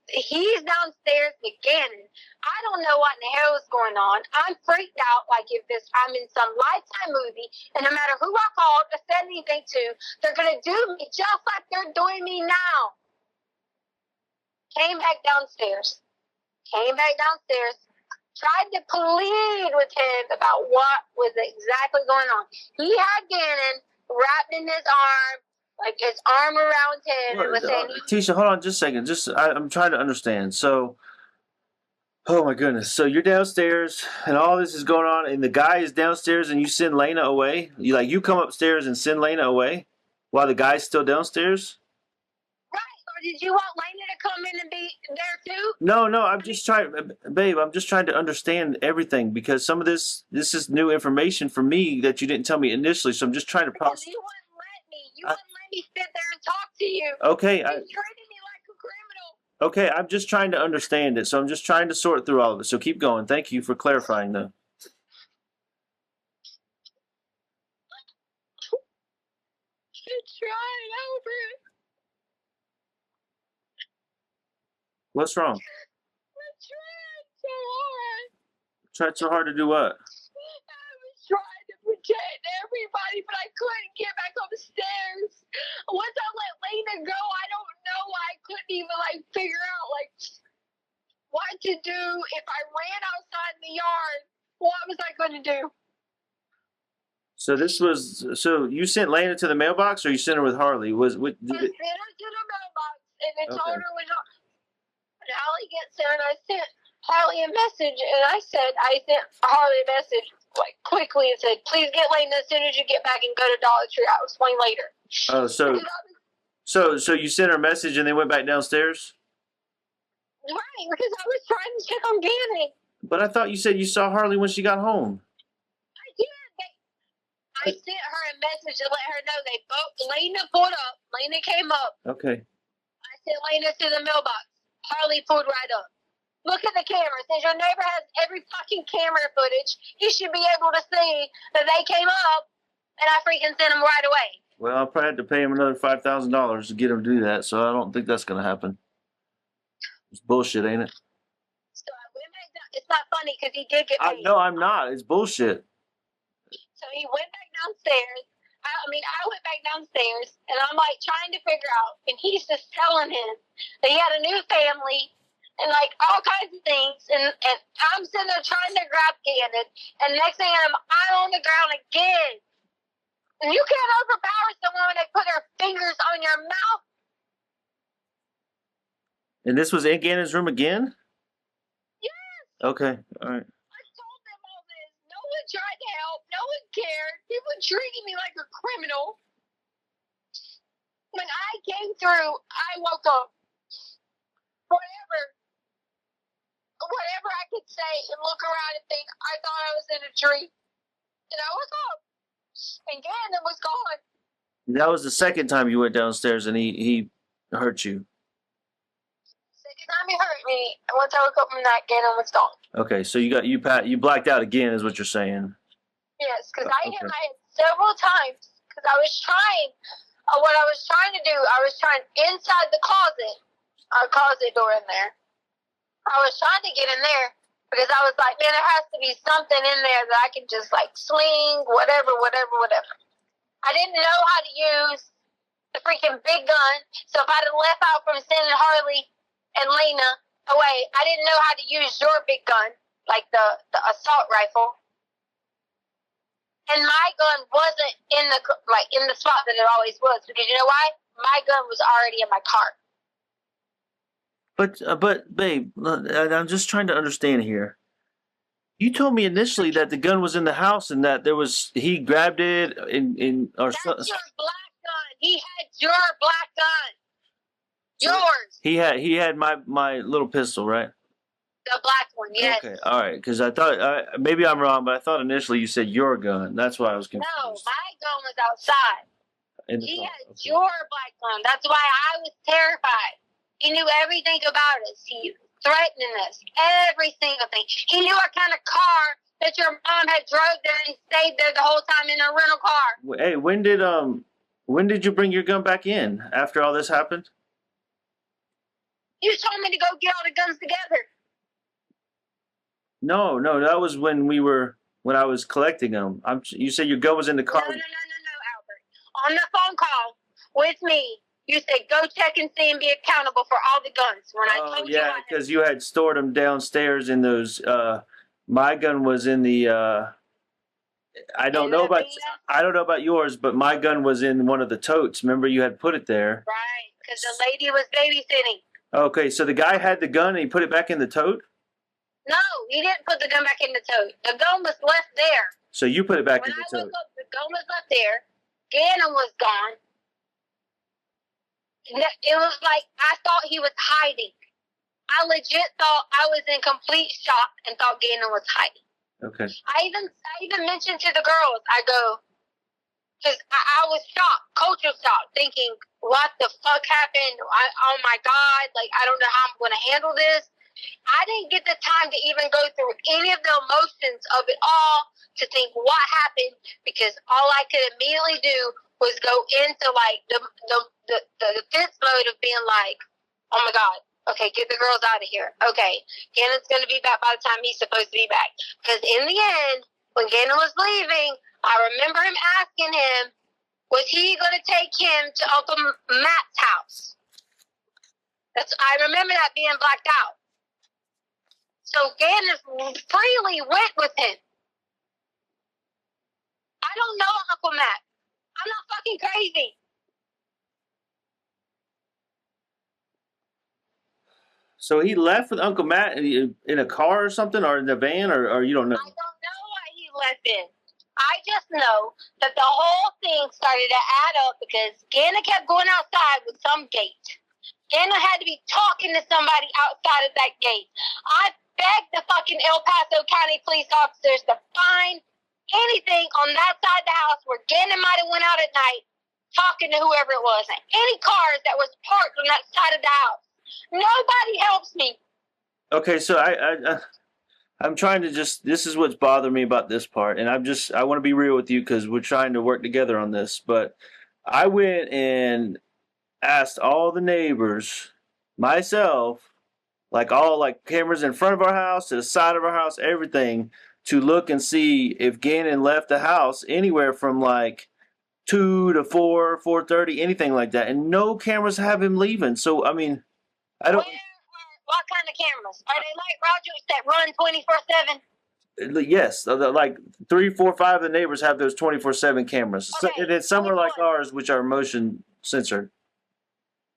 He's downstairs with Gannon. I don't know what in the hell is going on. I'm freaked out like if I'm in some Lifetime movie. And no matter who I called or said anything to, they're going to do me just like they're doing me now. Came back downstairs. Tried to plead with him about what was exactly going on. He had Gannon wrapped in his arm, like his arm around him, and was saying, Tisha, hold on just a second. I'm trying to understand. So, oh my goodness. So you're downstairs and all this is going on and the guy is downstairs and you send Lena away? You come upstairs and send Lena away while the guy's still downstairs? did you want Lena to come in and be there too? No, I'm just trying, babe, I'm just trying to understand everything because some of this is new information for me that you didn't tell me initially, so I'm just trying to process. You wouldn't let me. You wouldn't let me sit there and talk to you. Okay. You treated me like a criminal. Okay, I'm just trying to understand it, so I'm just trying to sort through all of it, so keep going. Thank you for clarifying, though. You're trying over it. What's wrong? I tried so hard. Tried so hard to do what? I was trying to protect everybody, but I couldn't get back upstairs. Once I let Lena go, I don't know why I couldn't even figure out what to do. If I ran outside in the yard, what was I going to do? So you sent Lena to the mailbox, or you sent her with Harley? I sent her to the mailbox, and then told her when Harley gets there, and I sent Harley a message, and I sent Harley a message quickly and said, "Please get Lena as soon as you get back and go to Dollar Tree. I'll explain later." Oh, so you sent her a message and then went back downstairs? Right, because I was trying to check on Gannon. But I thought you said you saw Harley when she got home. I did. I sent her a message to let her know Lena pulled up. Lena came up. Okay. I sent Lena to the mailbox. Harley pulled right up. Look at the camera. Since your neighbor has every fucking camera footage, he should be able to see that they came up, and I freaking sent them right away. Well, I'll probably have to pay him another $5,000 to get him to do that, so I don't think that's going to happen. It's bullshit, ain't it? So I went back down. It's not funny because he did get paid. No, I'm not. It's bullshit. So he went back downstairs. I went back downstairs, and I'm trying to figure out, and he's just telling him that he had a new family and all kinds of things, and I'm sitting there trying to grab Gannon, and next thing I'm on the ground again. And you can't overpower someone when they put their fingers on your mouth. And this was in Gannon's room again? Yes. Okay, all right. I told them all this. No one tried to help. No one cared. People treated me like a criminal. When I came through, I woke up. Whatever I could say and look around and think, I thought I was in a dream. And I woke up. And Gannon was gone. That was the second time you went downstairs and he hurt you. Second time he hurt me, and once I woke up from that, Gannon was gone. Okay, so you blacked out again, is what you're saying. Yes, because I hit Okay. my head several times because I was trying. What I was trying to do, I was trying inside the closet, our closet door in there. I was trying to get in there because I was like, man, there has to be something in there that I can just like sling, whatever. I didn't know how to use the freaking big gun, so if I'd have left out from sending Harley and Lena away, I didn't know how to use your big gun, like the assault rifle. And my gun wasn't in the spot that it always was, because you know why? My gun was already in my car. But babe, I'm just trying to understand here. You told me initially that the gun was in the house and that he grabbed it or That's so, your black gun. He had your black gun. Yours. he had my little pistol, right? The black one, yes. Okay, all right. Because I thought maybe I'm wrong, but I thought initially you said your gun. That's why I was confused. No, my gun was outside. In the He car. had your black gun. That's why I was terrified. He knew everything about us. He threatening us. Every single thing. He knew what kind of car that your mom had drove there and stayed there the whole time in a rental car. Hey, when did you bring your gun back in after all this happened? You told me to go get all the guns together. No, that was when I was collecting them. You said your gun was in the car. No, Albert. On the phone call with me, you said go check and see and be accountable for all the guns. When I told you, because you had stored them downstairs in those. My gun was in the. I don't know about yours, but my gun was in one of the totes. Remember, you had put it there. Right, because the lady was babysitting. Okay, so the guy had the gun and he put it back in the tote? No, he didn't put the gun back in the tote. The gun was left there. So you put it back When in the I tote? woke up, the gun was left there. Gannon was gone. It was like I thought he was hiding. I legit thought I was in complete shock and thought Gannon was hiding. Okay. I even mentioned to the girls, I go, because I was shocked, culture shock, thinking, what the fuck happened? Oh my God, like, I don't know how I'm going to handle this. I didn't get the time to even go through any of the emotions of it all to think what happened, because all I could immediately do was go into like the defense mode of being like, oh my God, okay, get the girls out of here. Okay, Gannon's going to be back by the time he's supposed to be back. Because in the end, when Gannon was leaving, I remember him asking him, was he going to take him to Uncle Matt's house? I remember that being blacked out. So Gannon freely went with him. I don't know Uncle Matt. I'm not fucking crazy. So he left with Uncle Matt in a car or something, or in the van, or you don't know? I don't know why he left in. I just know that the whole thing started to add up because Gannon kept going outside with some gate. Gannon had to be talking to somebody outside of that gate. I begged the fucking El Paso County police officers to find anything on that side of the house where Gannon might have went out at night talking to whoever it was. And any cars that was parked on that side of the house. Nobody helps me. Okay, so I'm trying to this is what's bothering me about this part, and I want to be real with you because we're trying to work together on this. But I went and asked all the neighbors myself, like cameras in front of our house, to the side of our house, everything, to look and see if Gannon left the house anywhere from like 2 to 4, 4:30, anything like that, and no cameras have him leaving. So I mean, I don't. What kind of cameras? Are they like Rogers that run 24/7? Yes, like 3, 4, 5 of the neighbors have those 24/7 cameras. Okay, And then some are like which ours, which are motion censored.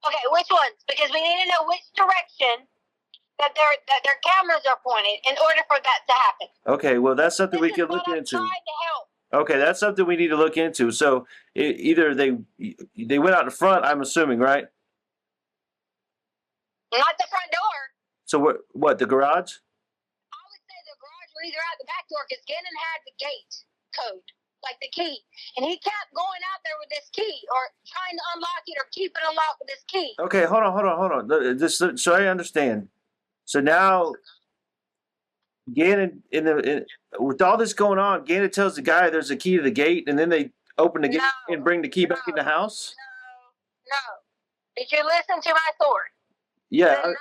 Okay, which ones? Because we need to know which direction that their cameras are pointed in order for that to happen. Okay, well that's something we This could is what look I'm into. trying to help. Okay, that's something we need to look into. So either they went out in front, I'm assuming, right? Not the front door. So what? The garage? I would say the garage or either out the back door because Gannon had the gate code like the key. And he kept going out there with this key or trying to unlock it or keep it unlocked with this key. Okay, hold on. Just so I understand. So now, Gannon, with all this going on, Gannon tells the guy there's a key to the gate, and then they open the gate and bring the key back in the house? No. Did you listen to my story? Yeah.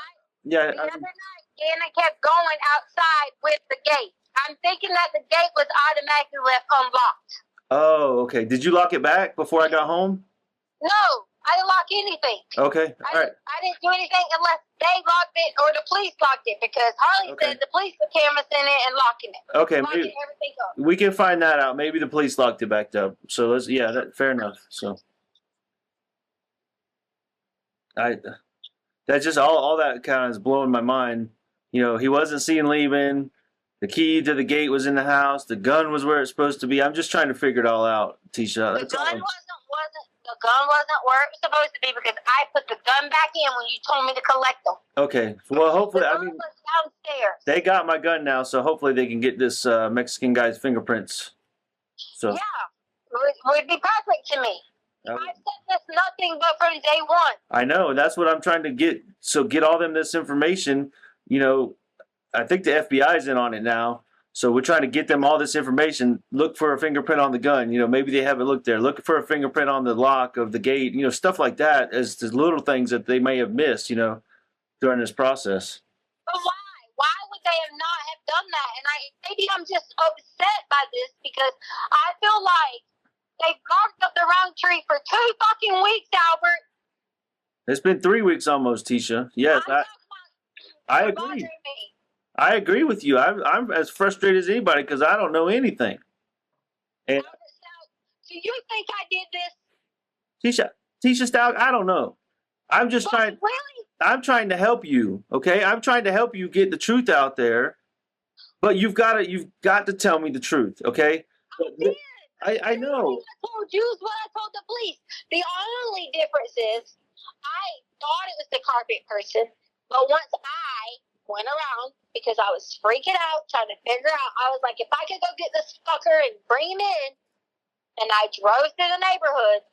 The other night, Gannon kept going outside with the gate. I'm thinking that the gate was automatically left unlocked. Oh, okay. Did you lock it back before I got home? No, I didn't lock anything. Okay, all right. I didn't do anything unless they locked it or the police locked it because Harley said the police put cameras in it and locking it. Okay, locking everything up. we can find that out. Maybe the police locked it back up. So let's, fair enough. So that's just all that kind of is blowing my mind. You know, he wasn't seen leaving. The key to the gate was in the house. The gun was where it's supposed to be. I'm just trying to figure it all out, Tisha. The gun wasn't where it was supposed to be because I put the gun back in when you told me to collect them. Okay. Well, hopefully, the gun was downstairs. They got my gun now, so hopefully they can get this Mexican guy's fingerprints. So yeah, it would be perfect to me. I've said this nothing but from day one. I know. That's what I'm trying to get. So get all them this information. You know, I think the FBI's in on it now. So we're trying to get them all this information. Look for a fingerprint on the gun. You know, maybe they haven't looked there. Look for a fingerprint on the lock of the gate. You know, stuff like that as the little things that they may have missed, you know, during this process. But why? Why would they have not have done that? And maybe I'm just upset by this because I feel like they've barked up the wrong tree for 2 fucking weeks, Albert. It's been 3 weeks almost, Tisha. Yes, I agree. I agree with you. I'm as frustrated as anybody because I don't know anything. And do you think I did this? Letecia Stauch, I don't know. I'm just trying. Really? I'm trying to help you. Okay, I'm trying to help you get the truth out there. But you've got to tell me the truth. Okay. I know. I told you is what I told the police. The only difference is I thought it was the carpet person, but once I went around because I was freaking out trying to figure out, I was like, if I could go get this fucker and bring him in, and I drove through the neighborhood,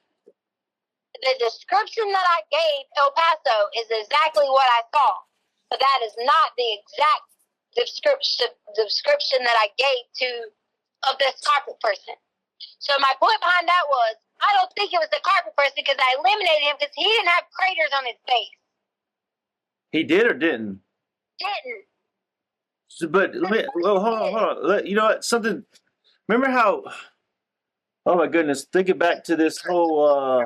the description that I gave El Paso is exactly what I saw, but that is not the exact description that I gave of this carpet person. So my point behind that was, I don't think it was the carpet person because I eliminated him because he didn't have craters on his face. He did or didn't? Didn't. So, but hold on. You know what? Something. Remember how? Oh my goodness! Thinking back to this whole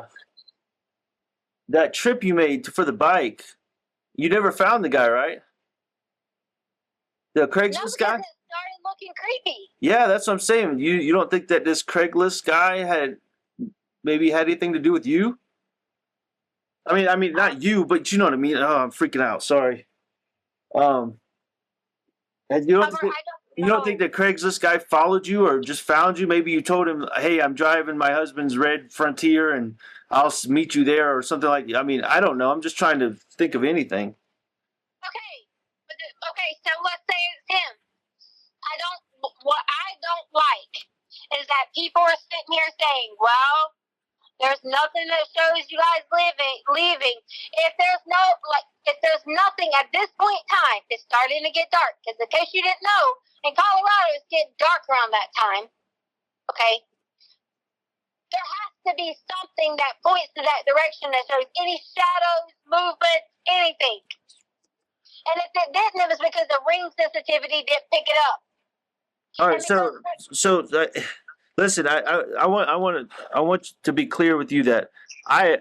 that trip you made for the bike, you never found the guy, right? The Craigslist guy. It started looking creepy. Yeah, that's what I'm saying. You don't think that this Craigslist guy had anything to do with you? I mean, not you, but you know what I mean. Oh, I'm freaking out. Sorry. And you don't think that Craigslist guy followed you or just found you? Maybe you told him, "Hey, I'm driving my husband's red Frontier, and I'll meet you there," or something like that. I mean, I don't know. I'm just trying to think of anything. Okay, so let's say it's him. What I don't like is that people are sitting here saying, "Well, there's nothing that shows you guys leaving." If there's nothing at this point in time, it's starting to get dark. Because in case you didn't know, in Colorado, it's getting dark around that time. Okay? There has to be something that points to that direction that shows any shadows, movement, anything. And if it didn't, it was because the ring sensitivity didn't pick it up. All right, so listen, I want to be clear with you that I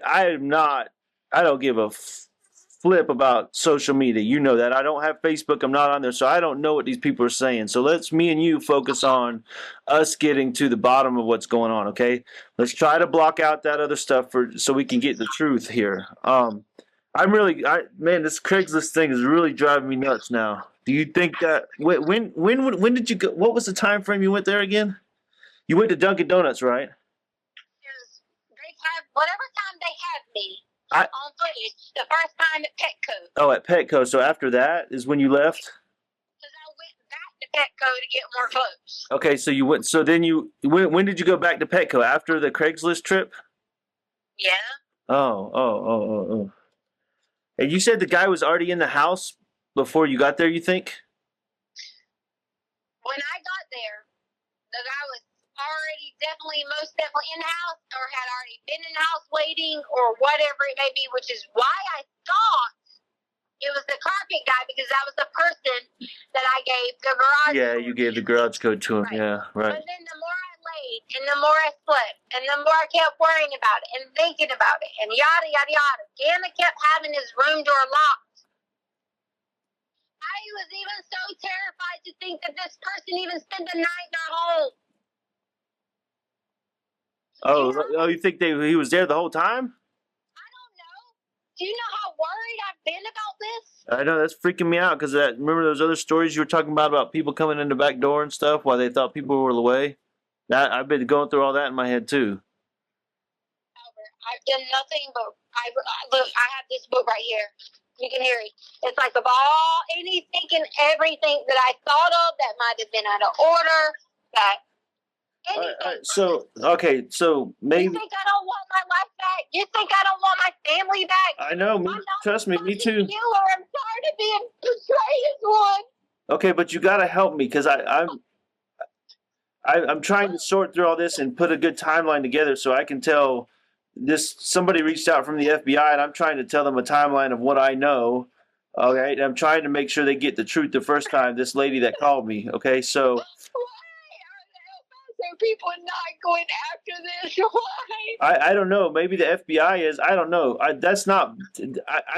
don't give a flip about social media. You know that. I don't have Facebook. I'm not on there, so I don't know what these people are saying. So me and you focus on us getting to the bottom of what's going on, okay? Let's try to block out that other stuff so we can get the truth here. Man, this Craigslist thing is really driving me nuts now. Do you think that when did you go? What was the time frame you went there again? You went to Dunkin' Donuts, right? They have whatever time they had me on footage. The first time at Petco. Oh, at Petco. So after that is when you left? Because I went back to Petco to get more clothes. Okay, so you went. So then when did you go back to Petco after the Craigslist trip? Yeah. Oh. And you said the guy was already in the house before you got there. You think? When I got there, the guy was most definitely in the house, or had already been in the house waiting, or whatever it may be, which is why I thought it was the carpet guy, because that was the person that I gave the garage. Yeah, you gave the garage code to him. Right. Yeah, right. But then the more I laid, and the more I slept, and the more I kept worrying about it, and thinking about it, and yada, yada, yada, Gannon kept having his room door locked. I was even so terrified to think that this person even spent the night in our home. Oh, you think he was there the whole time? I don't know. Do you know how worried I've been about this? I know, that's freaking me out because remember those other stories you were talking about people coming in the back door and stuff while they thought people were away? I've been going through all that in my head too. Albert, I've done nothing but look. I have this book right here. You can hear it. It's like of all anything and everything that I thought of that might have been out of order. That anything. All right, so maybe. You think I don't want my life back? You think I don't want my family back? I know. Trust me, me too. Killer. I'm tired of being portrayed as one. Okay, but you gotta help me because I'm trying to sort through all this and put a good timeline together so I can tell this. Somebody reached out from the FBI and I'm trying to tell them a timeline of what I know. Okay, and I'm trying to make sure they get the truth the first time. This lady that called me. Okay, so. Why are the El Paso people not going after this? Why? I don't know. Maybe the FBI is. I don't know. I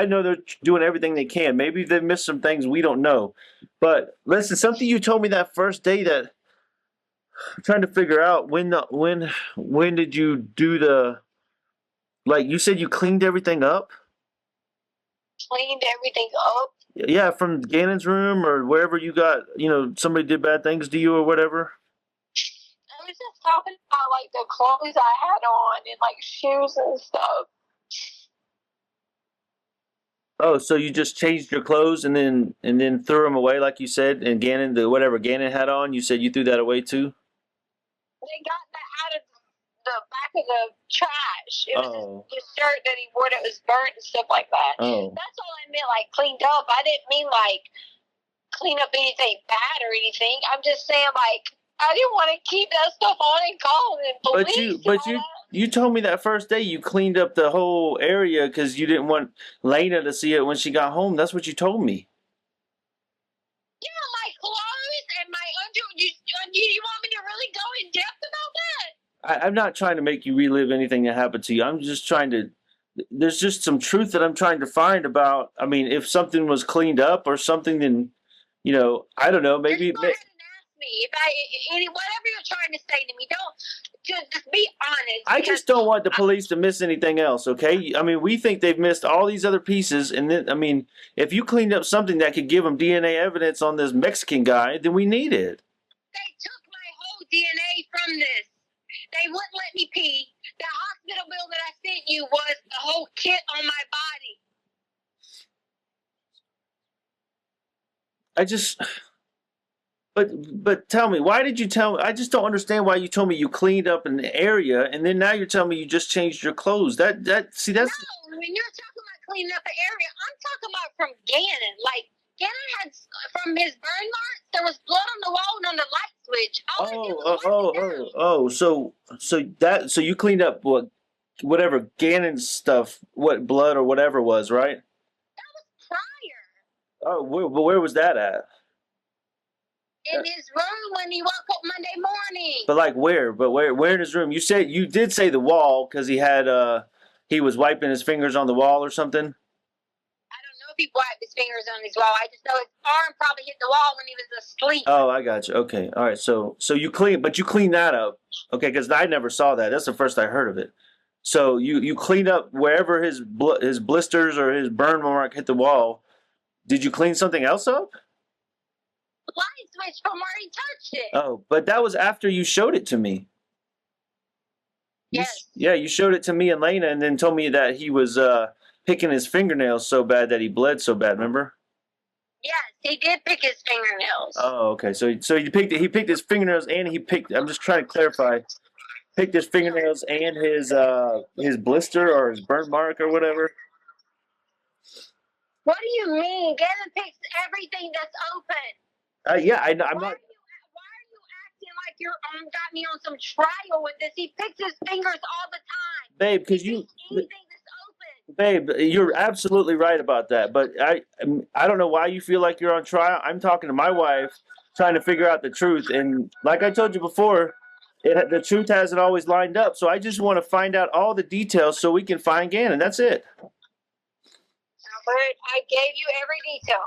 know they're doing everything they can. Maybe they missed some things we don't know. But listen, something you told me that first day that I'm trying to figure out when did you do the, like you said you cleaned everything up? Cleaned everything up? Yeah, from Gannon's room or wherever you got, somebody did bad things to you or whatever. I was just talking about like the clothes I had on and like shoes and stuff. Oh, so you just changed your clothes and then threw them away like you said, and whatever Gannon had on, you said you threw that away too? They got that out of the back of the trash. It was his shirt that he wore that was burnt and stuff like that. Oh. That's all I meant, like cleaned up. I didn't mean like clean up anything bad or anything. I'm just saying like I didn't want to keep that stuff on and call and police. You told me that first day you cleaned up the whole area because you didn't want Lena to see it when she got home. That's what you told me. Yeah, my clothes and my do you want me to really go in depth about that? I'm not trying to make you relive anything that happened to you. I'm just trying to. There's just some truth that I'm trying to find about. I mean, if something was cleaned up or something, then I don't know. Maybe. Just go ahead and ask me whatever you're trying to say to me. Don't just be honest. I just don't want the police to miss anything else. Okay. I mean, we think they've missed all these other pieces, and then I mean, if you cleaned up something that could give them DNA evidence on this Mexican guy, then we need it. They took my whole DNA from this. They wouldn't let me pee. The hospital bill that I sent you was the whole kit on my body. But tell me, why did you tell me? I just don't understand why you told me you cleaned up an area, and then now you're telling me you just changed your clothes. That's. No, when you're talking about cleaning up an area, I'm talking about from Gannon. Like, Gannon had, from his burn marks, there was blood on the wall and on the light switch. So you cleaned up whatever Gannon's stuff, what blood or whatever was, right? That was prior. Oh, where was that at? In his room when he woke up Monday morning. But like where? But where in his room? You did say the wall because he was wiping his fingers on the wall or something. I don't know if he wiped his fingers on his wall. I just know his arm probably hit the wall when he was asleep. Oh, I got you. Okay, all right. So you cleaned that up, okay? Because I never saw that. That's the first I heard of it. So you cleaned up wherever his blisters or his burn mark hit the wall. Did you clean something else up? Light switch from where he touched it. Oh, but that was after you showed it to me. Yes. You showed it to me and Lena and then told me that he was picking his fingernails so bad that he bled so bad, remember? Yes, he did pick his fingernails. Oh, okay. So he picked his fingernails and he picked. I'm just trying to clarify. Picked his fingernails and his blister or his burn mark or whatever. What do you mean? Gannon picks everything that's open. Yeah, I'm Why not. are you acting like you're got me on some trial with this? He picks his fingers all the time. Babe, because He you, picks anything that's open. babe, you're absolutely right about that. But I don't know why you feel like you're on trial. I'm talking to my wife, trying to figure out the truth. And like I told you before, the truth hasn't always lined up. So I just want to find out all the details so we can find Gannon. That's it. Albert, I gave you every detail.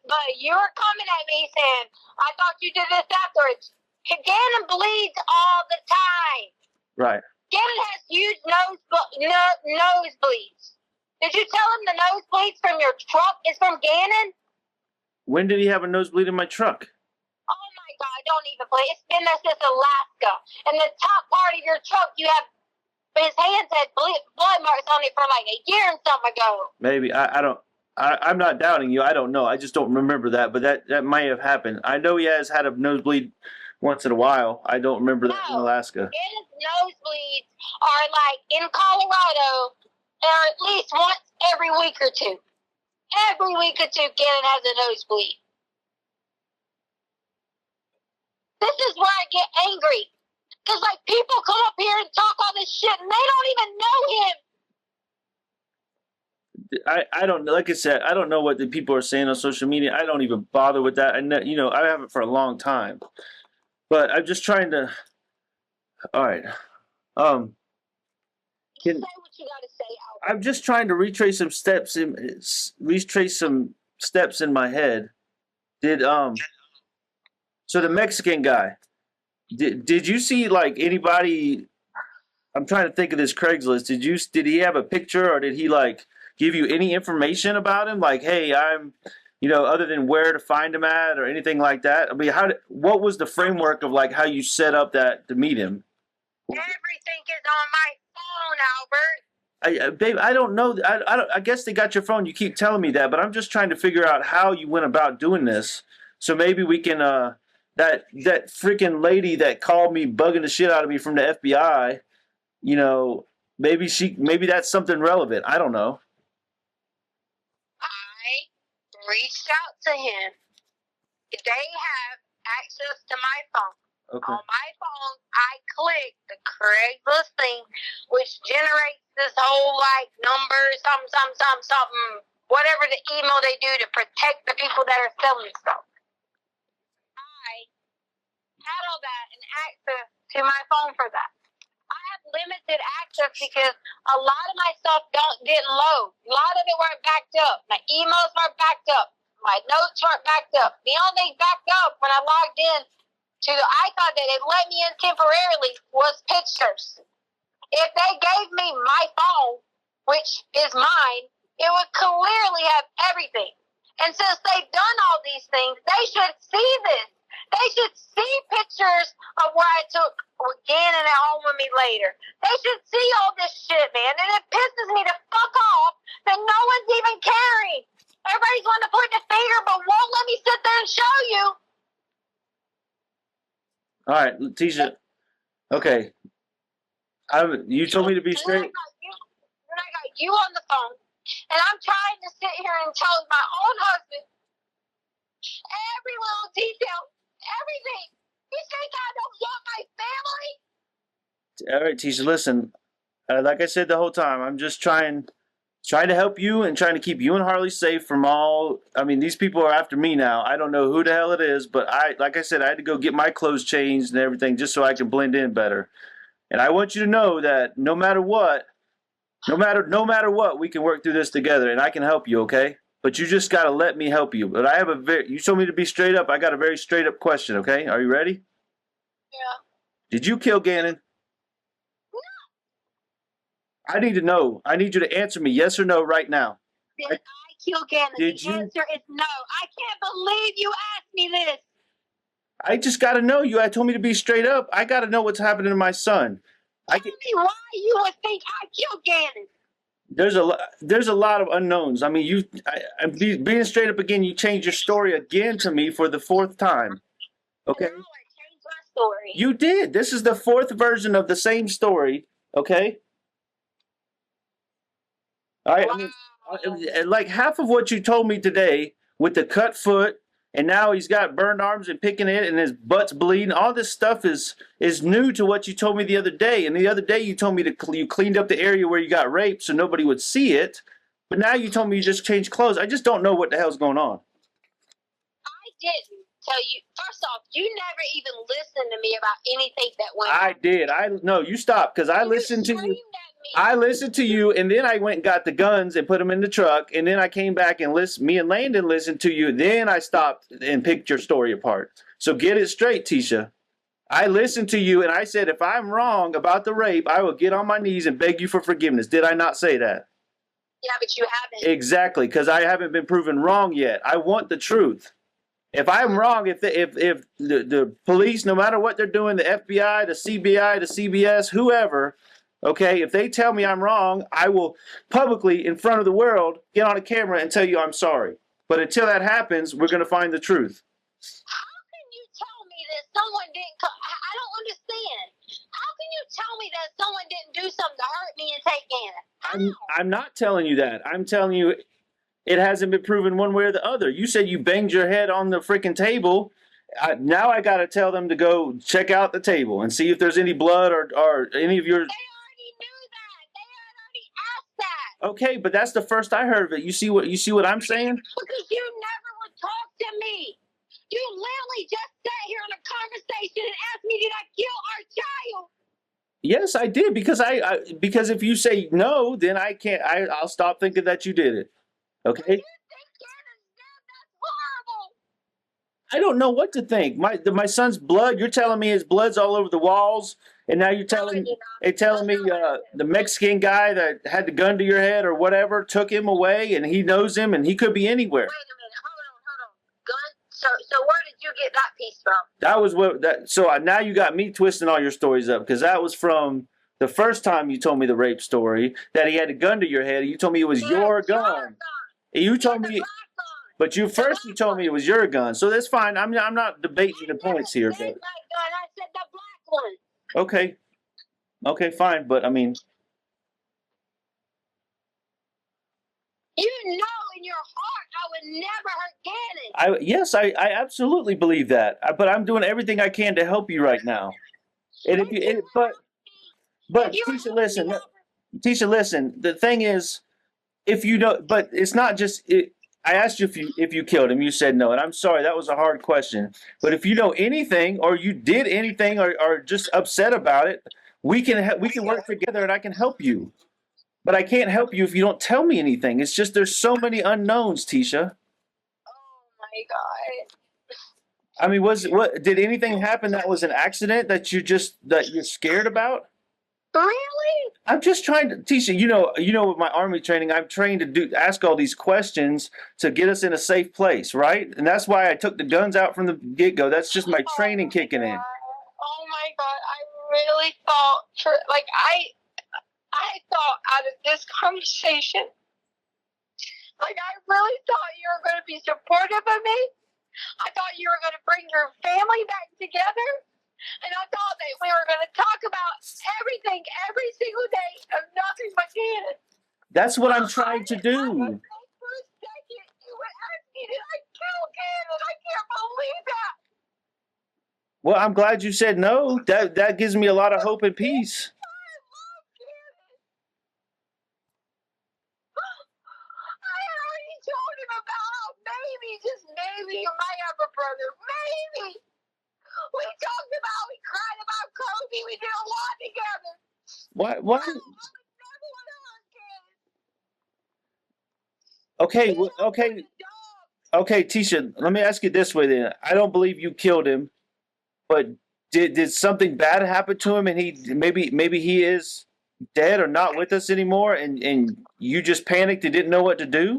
But you're coming at me saying, I thought you did this afterwards. Gannon bleeds all the time. Right. Gannon has huge nosebleeds. Did you tell him the nosebleeds from your truck is from Gannon? When did he have a nosebleed in my truck? Oh my God, don't even play. It's been there since Alaska. And the top part of your truck, you have his hands had blood marks on it for like a year and something ago. Maybe. I'm not doubting you. I don't know. I just don't remember that. But that might have happened. I know he has had a nosebleed once in a while. I don't remember that in Alaska. Gannon's nosebleeds are like in Colorado, or at least once every week or two. Every week or two, Gannon has a nosebleed. This is where I get angry. Because, like, people come up here and talk all this shit, and they don't even know him. I don't know. Like I said, I don't know what the people are saying on social media. I don't even bother with that. And I have it for a long time. But I'm just trying to. All right. Say what you got to say, Albert. I'm just trying to retrace some steps in my head. So the Mexican guy. Did you see like anybody? I'm trying to think of this Craigslist. Did he have a picture or did he like give you any information about him? Like, hey, I'm, other than where to find him at or anything like that. I mean, what was the framework of like how you set up that to meet him? Everything is on my phone, Albert. Babe, I don't know. I guess they got your phone. You keep telling me that, but I'm just trying to figure out how you went about doing this. So maybe we can. That freaking lady that called me bugging the shit out of me from the FBI, maybe that's something relevant. I don't know. I reached out to him. They have access to my phone. Okay. On my phone, I click the Craigslist thing, which generates this whole like number, something, whatever the email they do to protect the people that are selling stuff. I had all that and access to my phone for that. I have limited access because a lot of my stuff didn't load. A lot of it weren't backed up. My emails weren't backed up. My notes weren't backed up. The only thing backed up when I logged in to the iCloud that it let me in temporarily was pictures. If they gave me my phone, which is mine, it would clearly have everything. And since they've done all these things, they should see this. They should see pictures of where I took Gannon at home with me later. They should see all this shit, man. And it pisses me to fuck off that no one's even caring. Everybody's wanting to point the finger, but won't let me sit there and show you. All right, Letecia. Okay. You told me to be straight. Then I got you on the phone, and I'm trying to sit here and tell my own husband every little detail, everything. You think I don't want my family? All right, Tisha, listen. Like I said the whole time, I'm just trying to help you and trying to keep you and Harley safe from all. I mean, these people are after me now. I don't know who the hell it is, but like I said, I had to go get my clothes changed and everything just so I can blend in better. And I want you to know that no matter what, we can work through this together, and I can help you, okay? But you just gotta let me help you. But you told me to be straight up. I got a very straight up question, okay? Are you ready? Yeah. Did you kill Gannon? No. I need to know. I need you to answer me yes or no right now. Did I kill Gannon? Did the you? answer is no. I can't believe you asked me this. I just gotta know you. I told me to be straight up. I gotta know what's happening to my son. Tell me why you would think I killed Gannon. There's a lot of unknowns. I mean, being straight up again, you changed your story again to me for the fourth time. Okay. No, I changed my story. You did. This is the fourth version of the same story. Okay. All right. I mean, like half of what you told me today with the cut foot, and now he's got burned arms and picking it, and his butt's bleeding. All this stuff is new to what you told me the other day. And the other day you told me you cleaned up the area where you got raped so nobody would see it. But now you told me you just changed clothes. I just don't know what the hell's going on. I didn't tell you. First off, you never even listened to me about anything that went on. I did. No, you stopped because I listened to you. Screamed at me. I listened to you, and then I went and got the guns and put them in the truck, and then I came back and me and Landon listened to you. Then I stopped and picked your story apart. So get it straight, Tisha. I listened to you, and I said, if I'm wrong about the rape, I will get on my knees and beg you for forgiveness. Did I not say that? Yeah, but you haven't. Exactly, because I haven't been proven wrong yet. I want the truth. If I'm wrong, if the police, no matter what they're doing, the FBI, the CBI, the CBS, whoever, okay, if they tell me I'm wrong, I will publicly, in front of the world, get on a camera and tell you I'm sorry. But until that happens, we're going to find the truth. How can you tell me that someone didn't I don't understand. How can you tell me that someone didn't do something to hurt me and take Gannon? How? I'm not telling you that. I'm telling you it hasn't been proven one way or the other. You said you banged your head on the freaking table. Now I got to tell them to go check out the table and see if there's any blood or any of your... They already knew that. They had already asked that. Okay, but that's the first I heard of it. You see what I'm saying? Because you never would talk to me. You literally just sat here in a conversation and asked me, did I kill our child? Yes, I did because if you say no, then I can't. I'll stop thinking that you did it. Okay. You think Gannon's dead? That's horrible. I don't know what to think. My son's blood. You're telling me his blood's all over the walls, and now you're telling me the Mexican guy that had the gun to your head or whatever took him away, and he knows him, and he could be anywhere. Wait a minute. Hold on. Gun? So where did you get that piece from? That was what that. So now you got me twisting all your stories up because that was from the first time you told me the rape story that he had a gun to your head. You told me it was your gun. You told me, but you told me it was your gun. So that's fine. I'm not debating the points here. But I said the black one. Okay, fine. But I mean, You know in your heart I would never hurt Gannon. yes, I absolutely believe that. But I'm doing everything I can to help you right now. And but Tisha, listen. The thing is, if you know, but it's not just it. I asked you if you killed him. You said no, and I'm sorry. That was a hard question. But if you know anything, or you did anything, or just upset about it, we can work together, and I can help you. But I can't help you if you don't tell me anything. It's just there's so many unknowns, Tisha. Oh my God. I mean, did anything happen that was an accident that you're scared about? Really? I'm just trying to, Tisha, you know, with my Army training, I'm trained to ask all these questions to get us in a safe place, right? And that's why I took the guns out from the get-go. That's just my training kicking in. Oh my God. I really thought, I thought out of this conversation, I really thought you were going to be supportive of me. I thought you were going to bring your family back together. And I thought that we were going to talk about everything every single day of nothing but Gannon. That's what I'm trying to do. For a second, you would ask me, did I kill Gannon? I can't believe that. Well, I'm glad you said no. That gives me a lot of hope and peace. I love Gannon. I had already told him about how maybe, just maybe, you might have a brother. Maybe. We talked about, we cried about Kobe. We did a lot together. What? I would never want to hurt Gannon. Okay, Tisha, let me ask you this way then. I don't believe you killed him, but did something bad happen to him and he maybe he is dead or not with us anymore and you just panicked and didn't know what to do?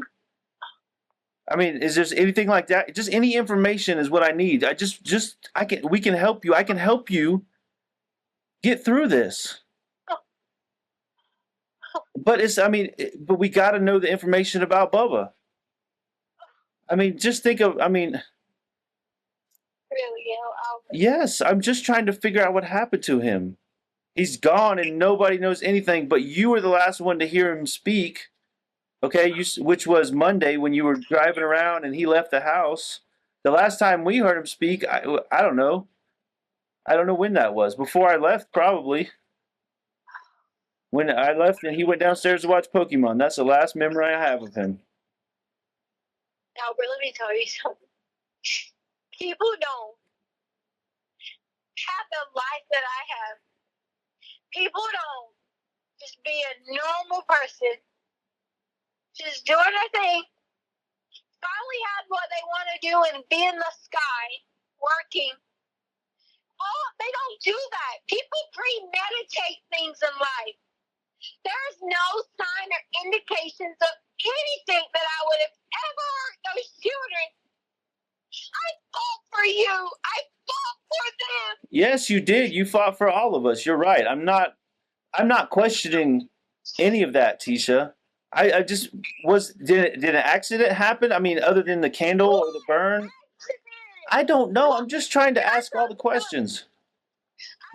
I mean, is there anything like that? Just any information is what I need. We can help you. I can help you get through this. But but we got to know the information about Bubba. I mean, just think of, Really, Albert. yes, I'm just trying to figure out what happened to him. He's gone and nobody knows anything, but you were the last one to hear him speak. Okay, which was Monday when you were driving around and he left the house. The last time we heard him speak, I don't know. I don't know when that was. Before I left, probably. When I left and he went downstairs to watch Pokemon. That's the last memory I have of him. Albert, let me tell you something. People don't have the life that I have. People don't just be a normal person, just doing their thing, finally have what they want to do and be in the sky working. Oh, they don't do that. People premeditate things in life. There's no sign or indications of anything that I would have ever hurt those children. I fought for you. I fought for them. Yes, you did. You fought for all of us. You're right. I'm not questioning any of that, Tisha. I just did an accident happen? I mean, other than the candle or the burn? I don't know. I'm just trying to ask all the questions.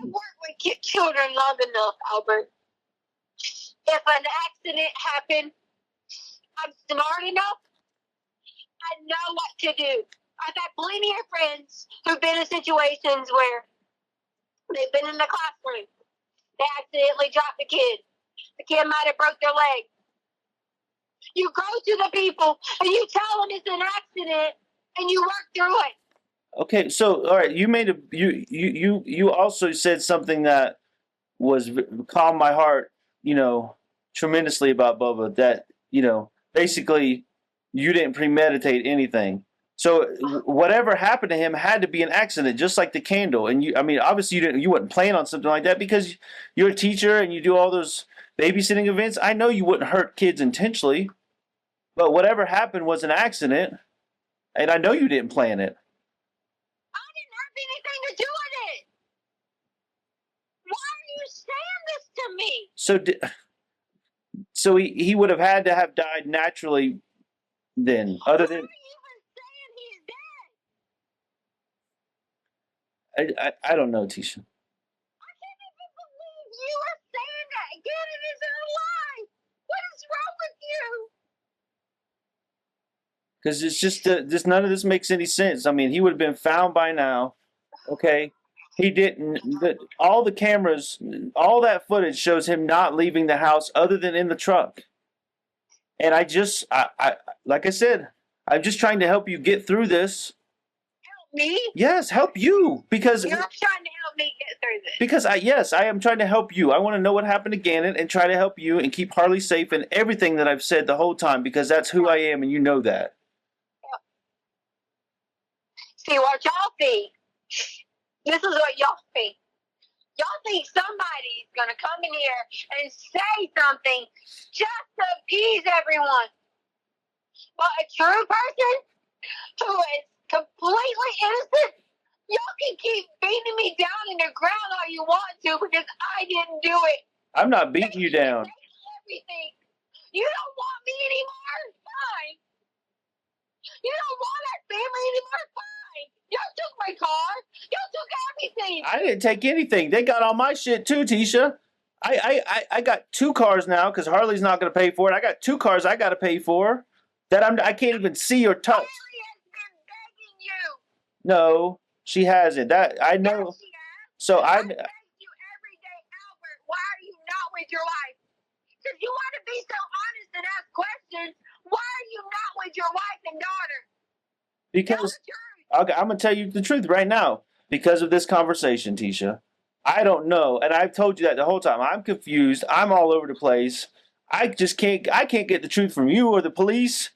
I worked with children long enough, Albert. If an accident happened, I'm smart enough. I know what to do. I've had plenty of friends who've been in situations where they've been in the classroom. They accidentally dropped the kid. The kid might have broke their leg. You go to the people and you tell them it's an accident and you work through it. Okay, so all right, you also said something that was calmed my heart, tremendously about Bubba. That basically you didn't premeditate anything. So whatever happened to him had to be an accident, just like the candle. And obviously you wouldn't plan on something like that because you're a teacher and you do all those babysitting events. I know you wouldn't hurt kids intentionally, but whatever happened was an accident, and I know you didn't plan it. I didn't have anything to do with it. Why are you saying this to me? So he would have had to have died naturally then, other than. Why are you even saying he's dead? I don't know, Tisha. I can't even believe you are saying that. Gannon isn't alive. What is wrong with you? Because it's just none of this makes any sense. I mean, he would have been found by now. Okay, he didn't. All the cameras, all that footage shows him not leaving the house other than in the truck. And I like I said, I'm just trying to help you get through this. Help me? Yes, help you because You're trying to help me get through this. because I am trying to help you. I want to know what happened to Gannon and try to help you and keep Harley safe and everything that I've said the whole time because that's who I am and you know that. See what y'all think. This is what y'all think. Y'all think somebody's going to come in here and say something just to appease everyone. But a true person who is completely innocent, y'all can keep beating me down in the ground all you want to because I didn't do it. I'm not beating you down. Everything. You don't want me anymore? Fine. You don't want our family anymore? Fine. Y'all took my car. Y'all took everything. I didn't take anything. They got all my shit too, Tisha. I got 2 cars now because Harley's not going to pay for it. I got 2 cars I got to pay for that I can't even see or touch. Harley has been begging you. No, she hasn't. That I know. Yes, she has. So I beg you every day, Albert. Why are you not with your wife? If you want to be so honest and ask questions, why are you not with your wife and daughter? Tell because the truth. I'm going to tell you the truth right now because of this conversation, Tisha. I don't know, and I've told you that the whole time. I'm confused. I'm all over the place. I can't get the truth from you or the police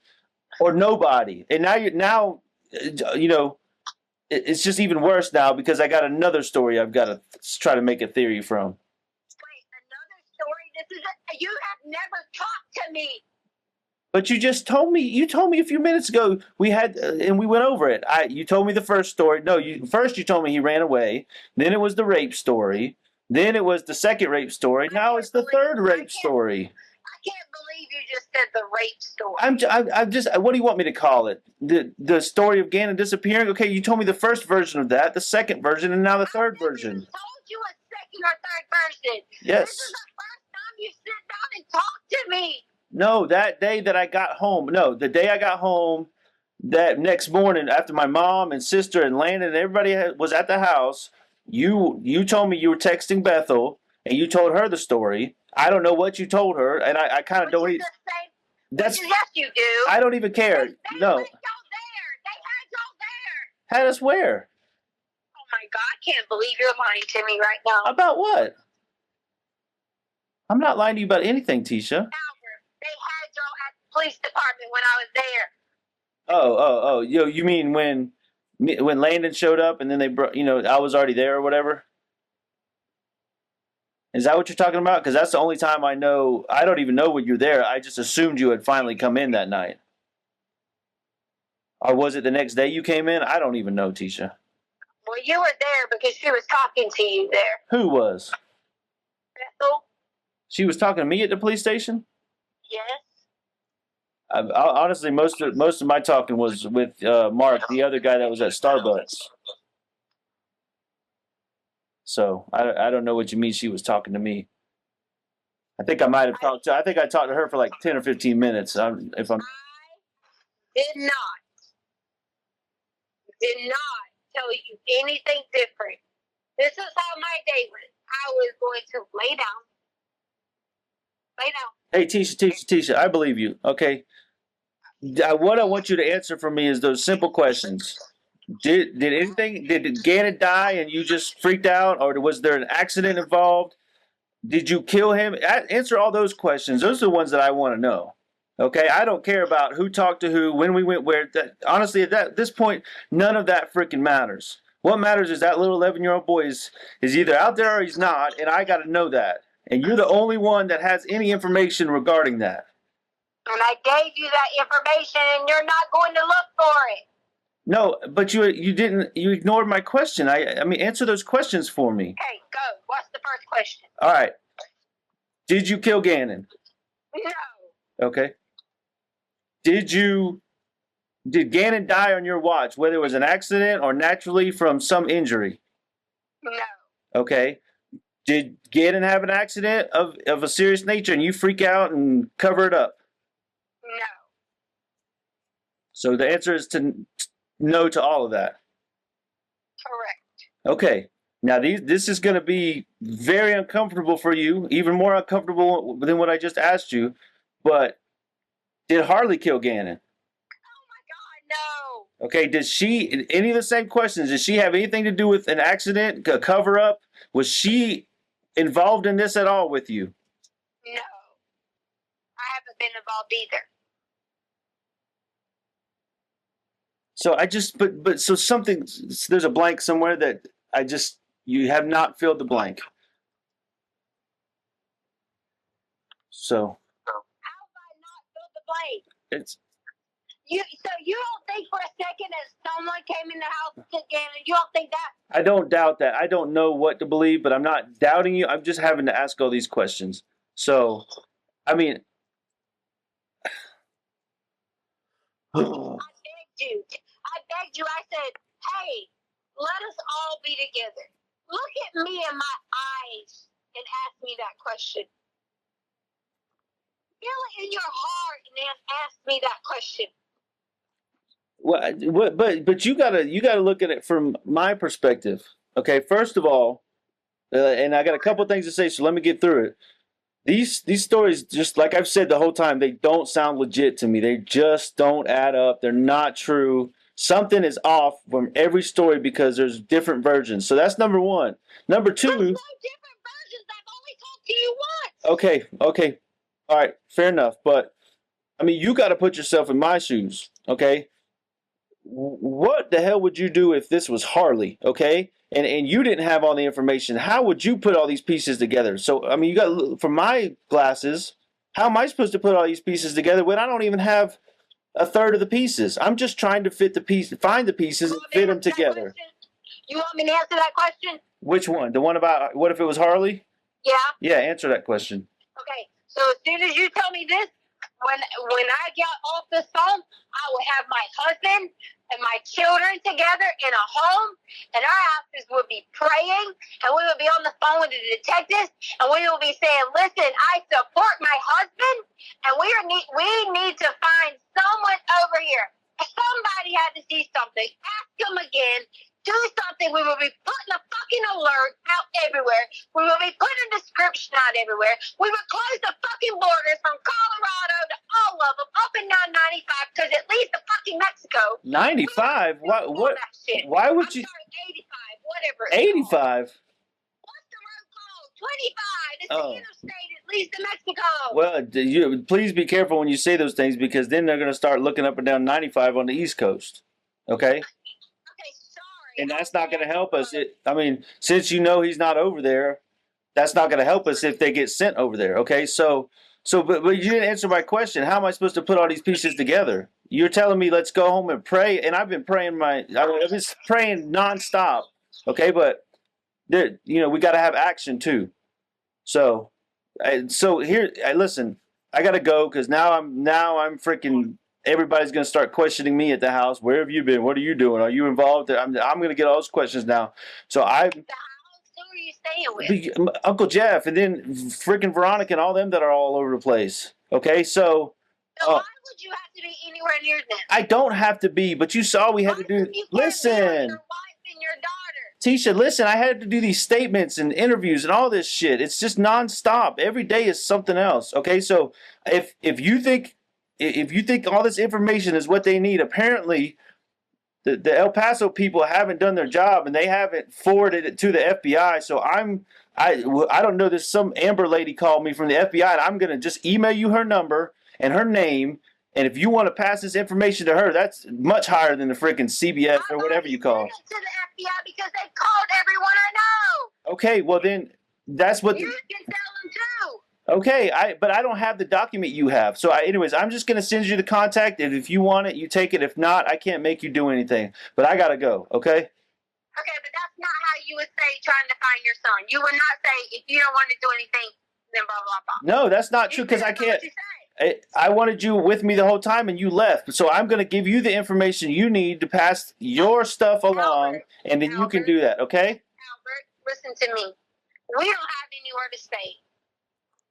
or nobody. And now it's just even worse now because I got another story I've got to try to make a theory from. Wait, another story? You have never talked to me. But you told me a few minutes ago and we went over it. You told me the first story. No, first you told me he ran away. Then it was the rape story. Then it was the second rape story. Now it's the third rape story. can't believe you just said the rape story. I'm just. What do you want me to call it? The story of Gannon disappearing. Okay, you told me the first version of that, the second version, and now the third version. I told you a second or third version. Yes. This is the first time you sit down and talk to me. No, that day that I got home. No, the day I got home, that next morning after my mom and sister and Landon and everybody was at the house, you told me you were texting Bethel and you told her the story. I don't know what you told her, and I kind of don't. That's yes, you do. I don't even care. They No, y'all there. They had y'all there. had us where? Oh my God, I can't believe you're lying to me right now. About what? I'm not lying to you about anything, Tisha. Albert, they had y'all at the police department when I was there. Oh. You mean when Landon showed up and then they brought, I was already there or whatever? Is that what you're talking about? Because that's the only time I know. I don't even know when you're there. I just assumed you had finally come in that night. Or was it the next day you came in? I don't even know, Tisha. Well, you were there because she was talking to you there. Who was? Bethel? She was talking to me at the police station? Yes. Honestly, most of my talking was with Mark, the other guy that was at Starbucks. So I don't know what you mean she was talking to me. I think I might have talked to. I think I talked to her for like 10 or 15 minutes. I did not tell you anything different. This is how my day went. I was going to lay down. Hey, Tisha, I believe you. Okay. What I want you to answer for me is those simple questions. Did Gannon die and you just freaked out, or was there an accident involved? Did you kill him? Answer all those questions. Those are the ones that I want to know. Okay, I don't care about who talked to who, when we went where. Honestly, at this point, none of that freaking matters. What matters is that little 11-year-old boy is either out there or he's not, and I got to know that. And you're the only one that has any information regarding that. And I gave you that information, and you're not going to look for it. No, but you didn't. You ignored my question. I mean, answer those questions for me. Okay, go. What's the first question? All right. Did you kill Gannon? No. Okay. Did Gannon die on your watch, whether it was an accident or naturally from some injury? No. Okay. Did Gannon have an accident of a serious nature and you freak out and cover it up? No. So the answer is no to all of that. Correct. Okay. Now this is going to be very uncomfortable for you, even more uncomfortable than what I just asked you. But did Harley kill Gannon? Oh my God, no. Okay. Did she? Any of the same questions? Did she have anything to do with an accident, a cover up? Was she involved in this at all with you? No. I haven't been involved either. So so something, there's a blank somewhere that you have not filled the blank. So. How have I not filled the blank? It's. So you don't think for a second that someone came in the house again, and you don't think that? I don't doubt that. I don't know what to believe, but I'm not doubting you. I'm just having to ask all these questions. So, I mean. I begged you. I said, hey, let us all be together. Look at me in my eyes and ask me that question. Feel it in your heart and then ask me that question. Well, but you gotta look at it from my perspective. Okay, first of all, and I got a couple things to say, so let me get through it. These stories, just like I've said the whole time, they don't sound legit to me. They just don't add up. They're not true. Something is off from every story because there's different versions. So that's number one. Number two. There's no different versions. I've only talked to you once. Okay. All right, fair enough. But, I mean, you got to put yourself in my shoes, okay? What the hell would you do if this was Harley, okay? And you didn't have all the information. How would you put all these pieces together? So, I mean, you got, from my glasses, how am I supposed to put all these pieces together when I don't even have a third of the pieces? I'm just trying to find the pieces and fit them together. You want me to answer that question? Which one? The one about what if it was Harley? Yeah. Yeah, answer that question. Okay, So as soon as you tell me this, when I get off the phone, I will have my husband and my children together in a home, and our houses will be praying, and we will be on the phone with the detectives, and we will be saying, "Listen, I support my husband, and we need to find someone over here. Somebody had to see something. Ask them again. Do something." We will be putting a fucking alert out everywhere. We will be putting a description out everywhere. We will close the fucking borders from Colorado to all of them, up and down 95, because it leads to fucking Mexico. 95? Why would you? Sorry, 85, whatever. 85? What's the road called? 25. It's Oh. the interstate. It leads to Mexico. Well, please be careful when you say those things, because then they're going to start looking up and down 95 on the East Coast. Okay? Okay, sorry. And that's not going to help us. Since you know he's not over there, that's not going to help us if they get sent over there. Okay? But you didn't answer my question. How am I supposed to put all these pieces together? You're telling me let's go home and pray, and I've been praying I've been praying nonstop. Okay, but we got to have action too. So here, listen. I got to go because now I'm freaking. Everybody's gonna start questioning me at the house. Where have you been? What are you doing? Are you involved? I'm gonna get all those questions now. So Who are you staying with? Uncle Jeff, and then freaking Veronica and all them that are all over the place. Okay, so. So why would you have to be anywhere near them? I don't have to be, but you saw we had to do. Listen, your wife and your daughter. Tisha, listen. I had to do these statements and interviews and all this shit. It's just nonstop. Every day is something else. Okay, so if you think all this information is what they need, apparently the El Paso people haven't done their job and they haven't forwarded it to the FBI. So I don't know. There's some Amber lady called me from the FBI, and I'm gonna just email you her number and her name. And if you want to pass this information to her, that's much higher than the freaking CBS or whatever you call it. To the FBI because they called everyone I know. Okay, well then that's what. You can tell them too. Okay, but I don't have the document you have. So anyways, I'm just gonna send you the contact, and if you want it, you take it. If not, I can't make you do anything. But I gotta go. Okay. Okay, but that's not how you would say trying to find your son. You would not say if you don't want to do anything, then blah blah blah. No, that's not true because I can't. I wanted you with me the whole time and you left. So I'm going to give you the information you need to pass your stuff along, and then you can do that, okay? Albert, listen to me. We don't have anywhere to stay.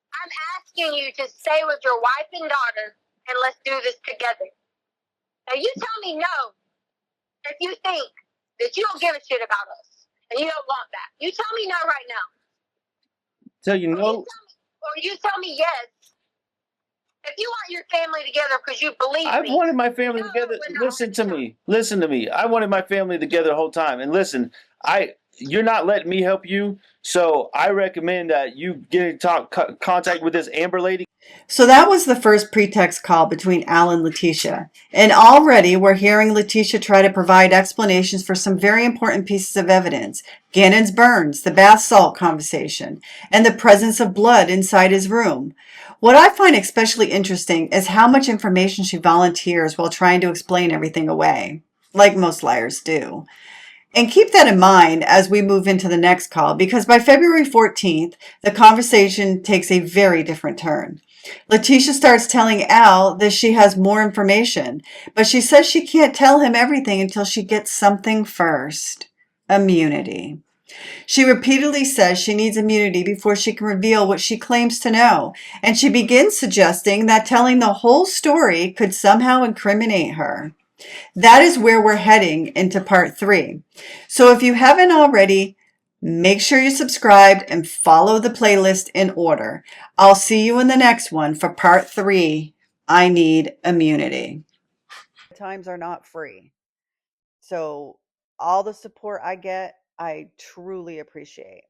I'm asking you to stay with your wife and daughter, and let's do this together. Now you tell me no if you think that you don't give a shit about us and you don't want that. You tell me no right now. Tell you no. Or you tell me yes. If you want your family together because you believe me. I've wanted my family together. Listen to me. I wanted my family together the whole time. And listen, you're not letting me help you, so I recommend that you get in contact with this Amber lady. So that was the first pretext call between Al and Letecia. And already we're hearing Letecia try to provide explanations for some very important pieces of evidence. Gannon's burns, the bath salt conversation, and the presence of blood inside his room. What I find especially interesting is how much information she volunteers while trying to explain everything away, like most liars do. And keep that in mind as we move into the next call, because by February 14th, the conversation takes a very different turn. Letecia starts telling Al that she has more information, but she says she can't tell him everything until she gets something first. Immunity. She repeatedly says she needs immunity before she can reveal what she claims to know, and she begins suggesting that telling the whole story could somehow incriminate her. That is where we're heading into part 3. So if you haven't already, make sure you're subscribed and follow the playlist in order. I'll see you in the next one for part 3. I need immunity. Times are not free. So all the support I get, I truly appreciate.